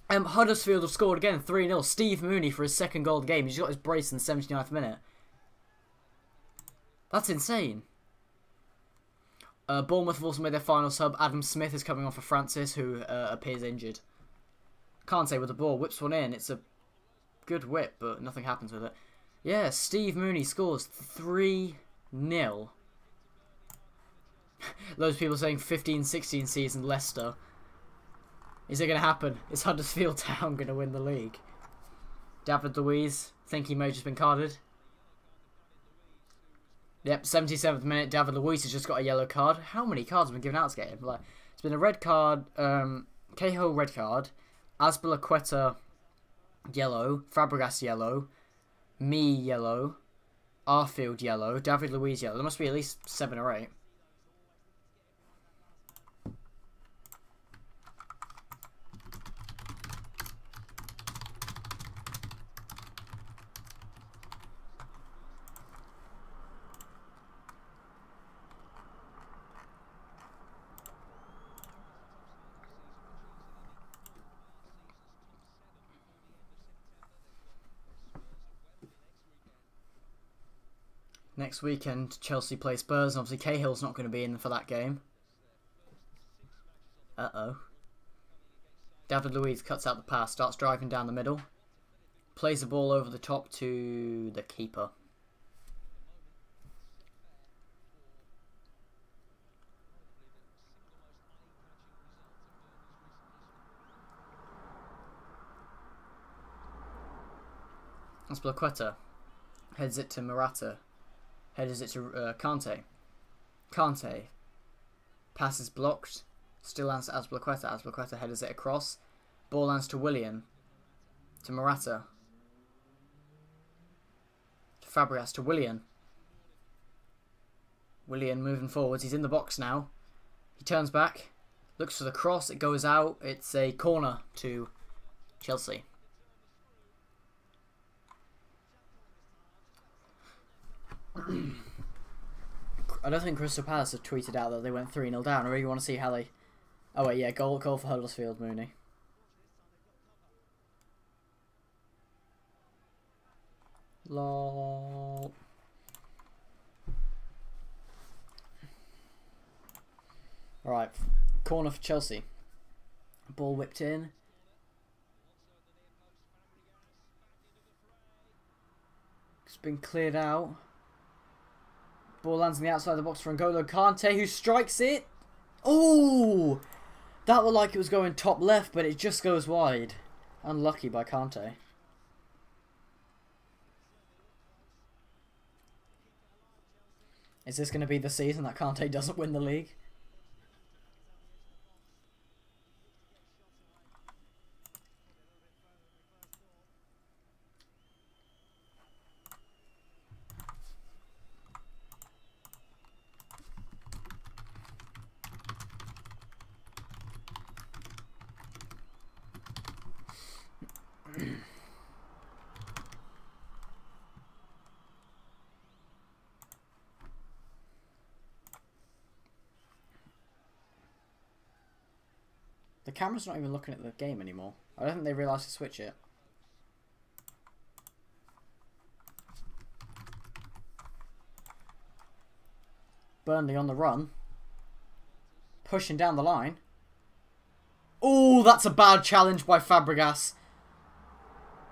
Huddersfield have scored again, 3-0. Steve Mooney for his 2nd goal of the game. He's got his brace in the 79th minute. That's insane. Bournemouth have also made their final sub. Adam Smith is coming on for Francis, who appears injured. Kante with the ball, whips one in. It's a good whip, but nothing happens with it. Yeah, Steve Mooney scores 3-0. Loads of people saying 15-16 season Leicester. Is it going to happen? Is Huddersfield Town going to win the league? David Luiz, think he may have just been carded. Yep, 77th minute, David Luiz has just got a yellow card. How many cards have been given out this game? Like, it's been a red card, Cahill red card, Azpilicueta yellow, Fabregas yellow, me yellow, Arfield yellow, David Luiz yellow. There must be at least 7 or 8. Next weekend, Chelsea play Spurs, and obviously Cahill's not going to be in for that game. Uh-oh. David Luiz cuts out the pass, starts driving down the middle. Plays the ball over the top to the keeper. Azpilicueta heads it to Morata. Headers it to Kante. Kante. Pass is blocked. Still lands to Azpilicueta. Azpilicueta headers it across. Ball lands to Willian. To Morata. To Fabregas. To Willian. Willian moving forwards. He's in the box now. He turns back. Looks for the cross. It goes out. It's a corner to Chelsea. I don't think Crystal Palace have tweeted out that they went 3-0 down. I really want to see how they... Oh wait, yeah, goal for Huddersfield, Mooney. Lol. Alright, corner for Chelsea. Ball whipped in. It's been cleared out. Ball lands on the outside of the box for N'Golo Kante, who strikes it. Oh! That looked like it was going top left, but it just goes wide. Unlucky by Kante. Is this going to be the season that Kante doesn't win the league? The camera's not even looking at the game anymore. I don't think they realised to switch it. Burnley on the run. Pushing down the line. Oh, that's a bad challenge by Fabregas.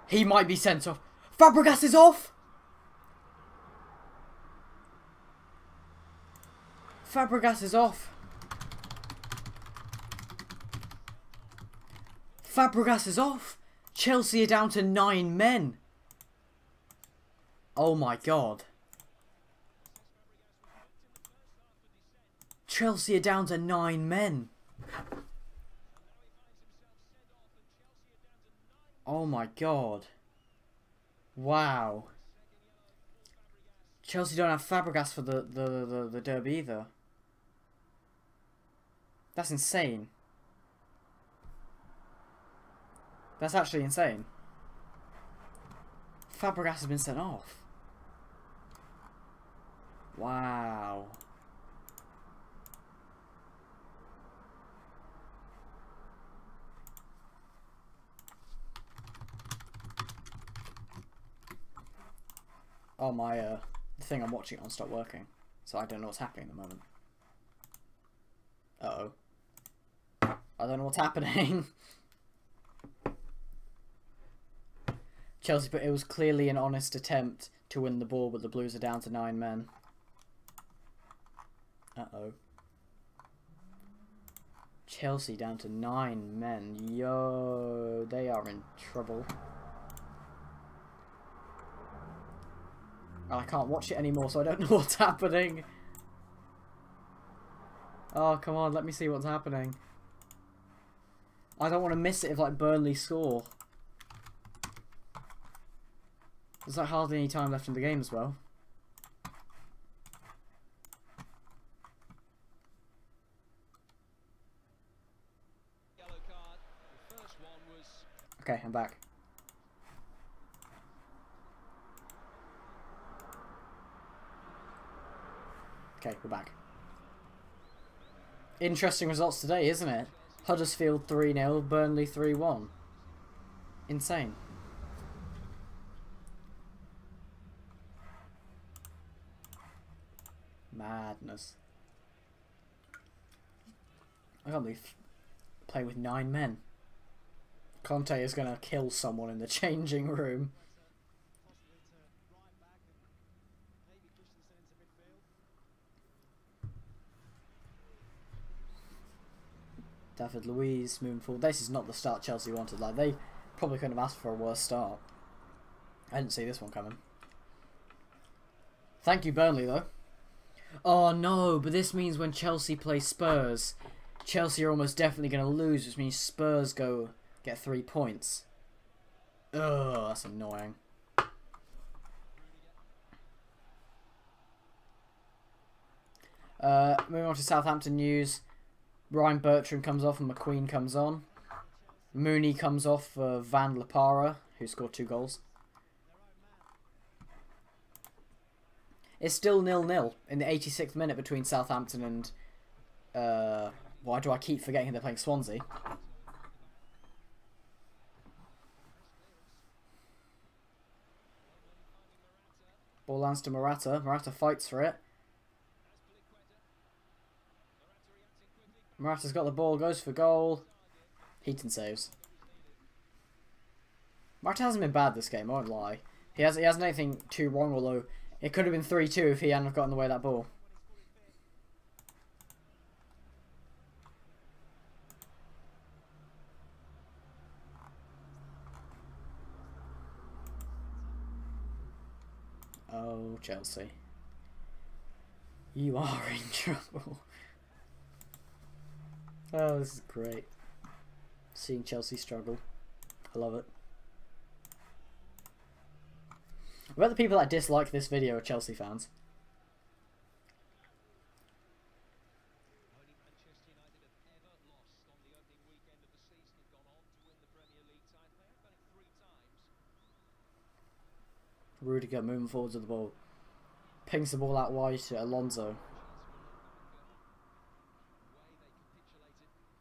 He might be sent off. Fabregas is off! Fabregas is off. Fabregas is off. Chelsea are down to 9 men. Oh my god. Chelsea are down to 9 men. Oh my god. Wow. Chelsea don't have Fabregas for the derby either. That's insane. That's actually insane. Fabregas has been sent off. Wow. Oh, my, the thing I'm watching on stopped working. So I don't know what's happening at the moment. Uh-oh. I don't know what's happening. Chelsea, but it was clearly an honest attempt to win the ball, but the Blues are down to 9 men. Uh-oh. Chelsea down to 9 men. Yo, they are in trouble. I can't watch it anymore, so I don't know what's happening. Oh, come on, let me see what's happening. I don't want to miss it if, like, Burnley score. There's, like, hardly any time left in the game as well. Yellow card. The first one was Okay, I'm back. Okay, we're back. Interesting results today, isn't it? Huddersfield 3-0, Burnley 3-1. Insane. Madness. I can't believe play with 9 men. Conte is going to kill someone in the changing room. David Luiz moving forward. This is not the start Chelsea wanted. Like, they probably couldn't have asked for a worse start. I didn't see this one coming. Thank you, Burnley, though. Oh, no, but this means when Chelsea play Spurs, Chelsea are almost definitely going to lose, which means Spurs get 3 points. Ugh, that's annoying. Moving on to Southampton news. Ryan Bertrand comes off and McQueen comes on. Mooney comes off for Van Lapara, who scored 2 goals. It's still 0-0 in the 86th minute between Southampton and... why do I keep forgetting they're playing Swansea? Ball lands to Morata. Morata fights for it. Morata's got the ball, goes for goal. Heaton saves. Morata hasn't been bad this game, I won't lie. He hasn't anything too wrong, although it could have been 3-2 if he hadn't gotten in the way of that ball. Oh, Chelsea. You are in trouble. Oh, this is great. Seeing Chelsea struggle. I love it. I bet the people that dislike this video are Chelsea fans. only Manchester United have ever lost on the opening weekend of the season and gone on to win the Premier League title. They have done it 3 times. Rudiger moving forwards with the ball. Pings the ball out wide to Alonso.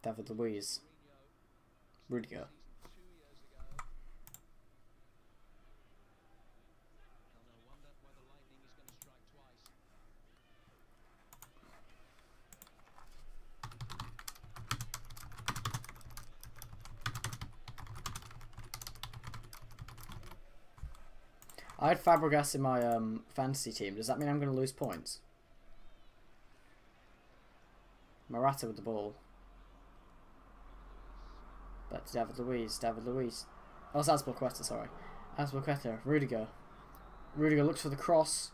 David Luiz. Rudiger. I had Fabregas in my fantasy team. Does that mean I'm going to lose points? Morata with the ball. Back to David Luiz. David Luiz. Oh, it's Azpilicueta, sorry. Azpilicueta. Rudiger. Rudiger looks for the cross.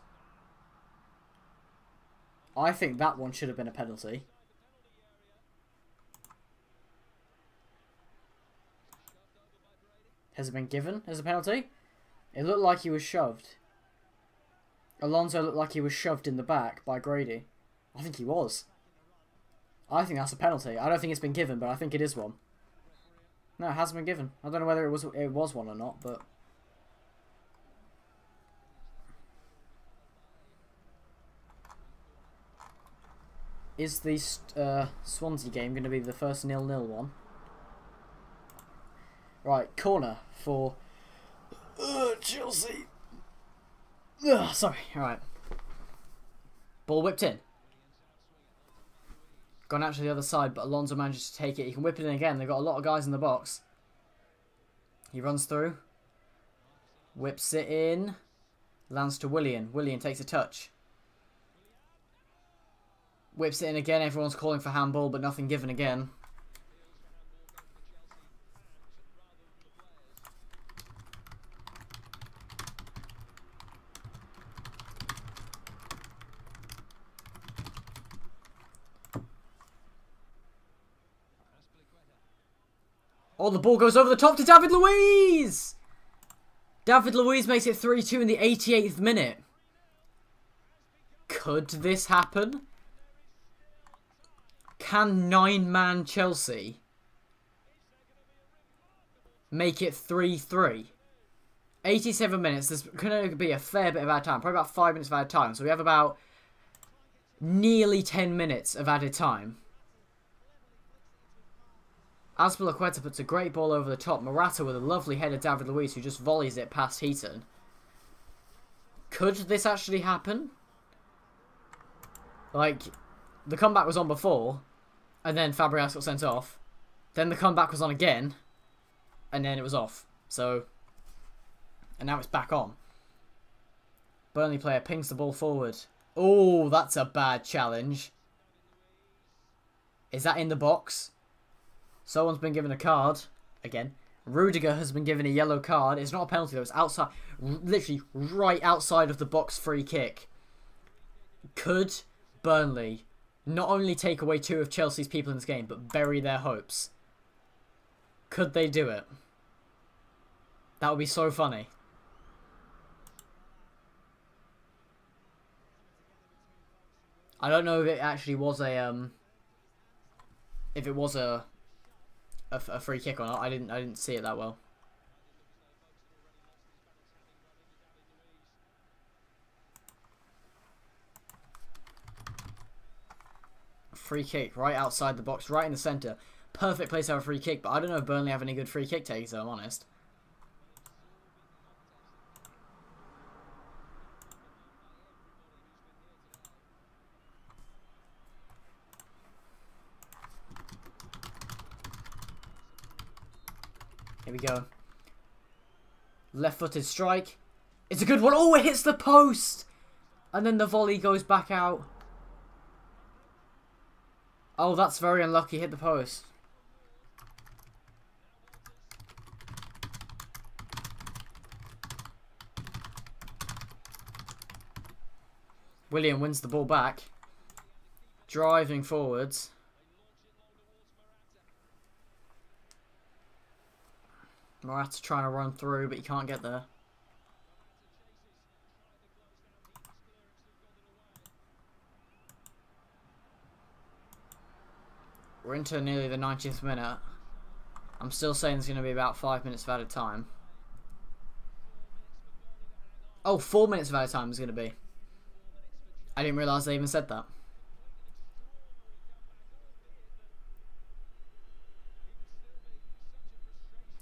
I think that one should have been a penalty. Has it been given as a penalty? It looked like he was shoved. Alonso looked like he was shoved in the back by Grady. I think he was. I think that's a penalty. I don't think it's been given, but I think it is one. No, it hasn't been given. I don't know whether it was one or not, but... Is the Swansea game going to be the first 0-0 one? Right, corner for... Chelsea. Sorry, alright. Ball whipped in. Gone out to the other side, but Alonso manages to take it. He can whip it in again. They've got a lot of guys in the box. He runs through. Whips it in. Lands to Willian. Willian takes a touch. Whips it in again. Everyone's calling for handball, but nothing given again. Oh, the ball goes over the top to David Luiz! David Luiz makes it 3-2 in the 88th minute. Could this happen? Can 9-man Chelsea make it 3-3? 87 minutes. There's going to be a fair bit of added time. Probably about 5 minutes of added time. So we have about nearly 10 minutes of added time. Azpilicueta puts a great ball over the top. Morata with a lovely header. David Luiz, who just volleys it past Heaton. Could this actually happen? Like, the comeback was on before, and then Fabregas got sent off. Then the comeback was on again, and then it was off. So, and now it's back on. Burnley player pings the ball forward. Oh, that's a bad challenge. Is that in the box? Someone's been given a card. Again. Rudiger has been given a yellow card. It's not a penalty though. It's outside. Literally right outside of the box free kick. Could Burnley not only take away 2 of Chelsea's people in this game, but bury their hopes? Could they do it? That would be so funny. I don't know if it actually was a if it was a free kick or not. I didn't see it that well. Free kick right outside the box, right in the centre. Perfect place to have a free kick, but I don't know if Burnley have any good free kick takers, if I'm honest. Here we go. Left-footed strike. It's a good one. Oh, it hits the post! And then the volley goes back out. Oh, that's very unlucky. Hit the post. Willian wins the ball back. Driving forwards. Morata trying to run through, but he can't get there. We're into nearly the 90th minute. I'm still saying there's going to be about 5 minutes of added time. Oh, 4 minutes of added time is going to be. I didn't realise they even said that.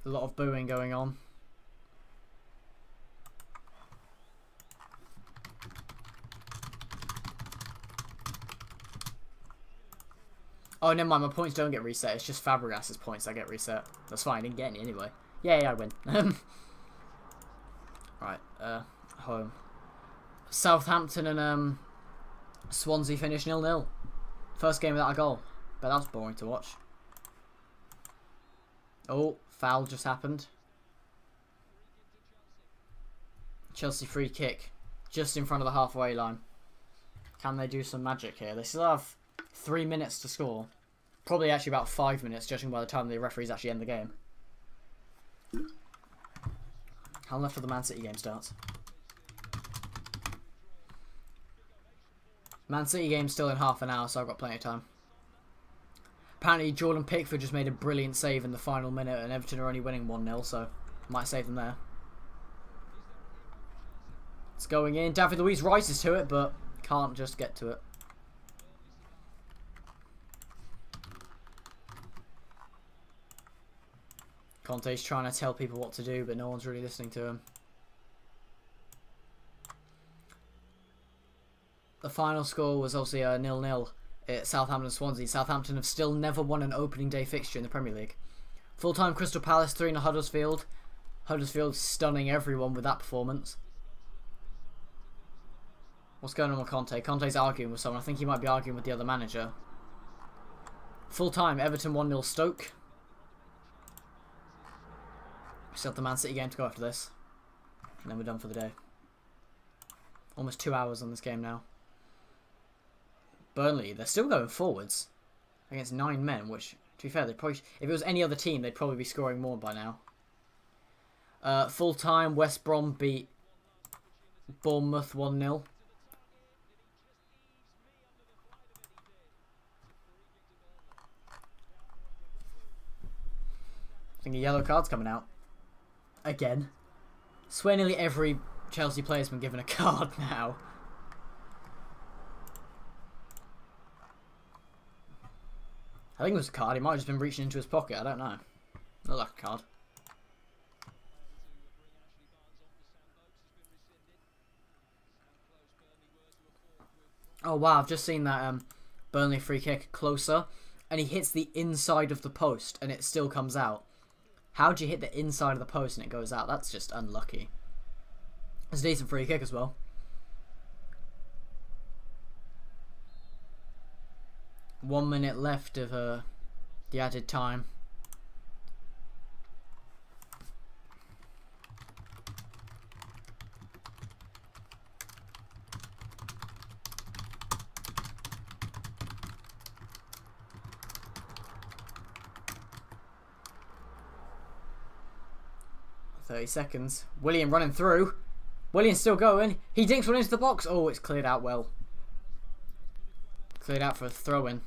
A lot of booing going on. Oh, never mind. My points don't get reset. It's just Fabregas' points that get reset. That's fine. I didn't get any anyway. Yeah, I win. Right. Home. Southampton and Swansea finished 0-0. First game without a goal. But that was boring to watch. Oh, foul just happened. Chelsea free kick. Just in front of the halfway line. Can they do some magic here? They still have 3 minutes to score. Probably actually about 5 minutes, judging by the time the referees actually end the game. How long left till the Man City game starts? Man City game's still in half an hour, so I've got plenty of time. Apparently Jordan Pickford just made a brilliant save in the final minute, and Everton are only winning 1-0, so might save them there. It's going in. David Luiz rises to it, but can't just get to it. Conte's trying to tell people what to do, but no one's really listening to him. The final score was obviously 0-0 at Southampton and Swansea. Southampton have still never won an opening day fixture in the Premier League. Full-time Crystal Palace 3-0 Huddersfield. Huddersfield stunning everyone with that performance. What's going on with Conte? Conte's arguing with someone. I think he might be arguing with the other manager. Full time, Everton 1-0 Stoke. We still have the Man City game to go after this. And then we're done for the day. Almost 2 hours on this game now. Burnley, they're still going forwards. Against 9 men, which, to be fair, they probably... If it was any other team, they'd probably be scoring more by now. Full time, West Brom beat Bournemouth 1-0. I think a yellow card's coming out. Again. Swear nearly every Chelsea player's been given a card now. I think it was a card. He might have just been reaching into his pocket. I don't know. Not like a card. Oh wow, I've just seen that Burnley free kick closer. And he hits the inside of the post and it still comes out. How'd you hit the inside of the post and it goes out? That's just unlucky. It's a decent free kick as well. One minute left of the added time. Seconds. Willian running through. Willian's still going. He dinks one into the box. Oh, it's cleared out well. Cleared out for a throw-in.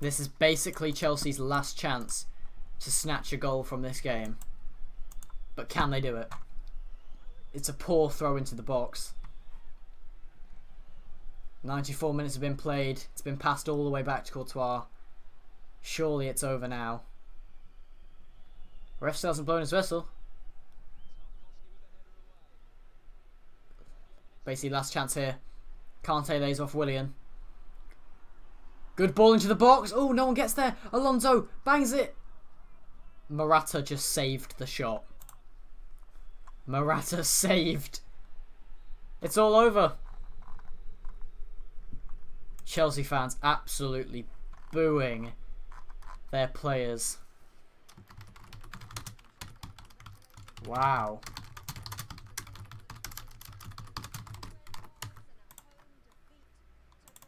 This is basically Chelsea's last chance to snatch a goal from this game. But can they do it? It's a poor throw into the box. 94 minutes have been played. It's been passed all the way back to Courtois. Surely it's over now. Ref still hasn't blown his whistle. Basically last chance here. Kante lays off Willian. Good ball into the box. Oh, no one gets there. Alonso bangs it. Morata just saved the shot. Morata saved. It's all over. Chelsea fans absolutely booing their players. Wow.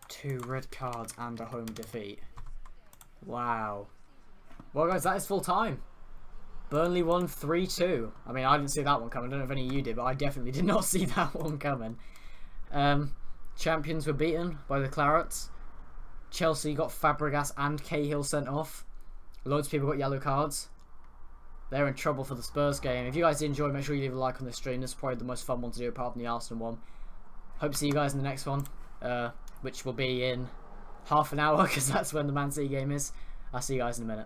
Two red cards and a home defeat. Wow. Well guys, that is full time. Burnley won 3-2. I mean, I didn't see that one coming. I don't know if any of you did, but I definitely did not see that one coming. Champions were beaten by the Clarets. Chelsea got Fabregas and Cahill sent off. Loads of people got yellow cards. They're in trouble for the Spurs game. If you guys did enjoy, make sure you leave a like on this stream. This is probably the most fun one to do apart from the Arsenal one. Hope to see you guys in the next one, which will be in half an hour because that's when the Man City game is. I'll see you guys in a minute.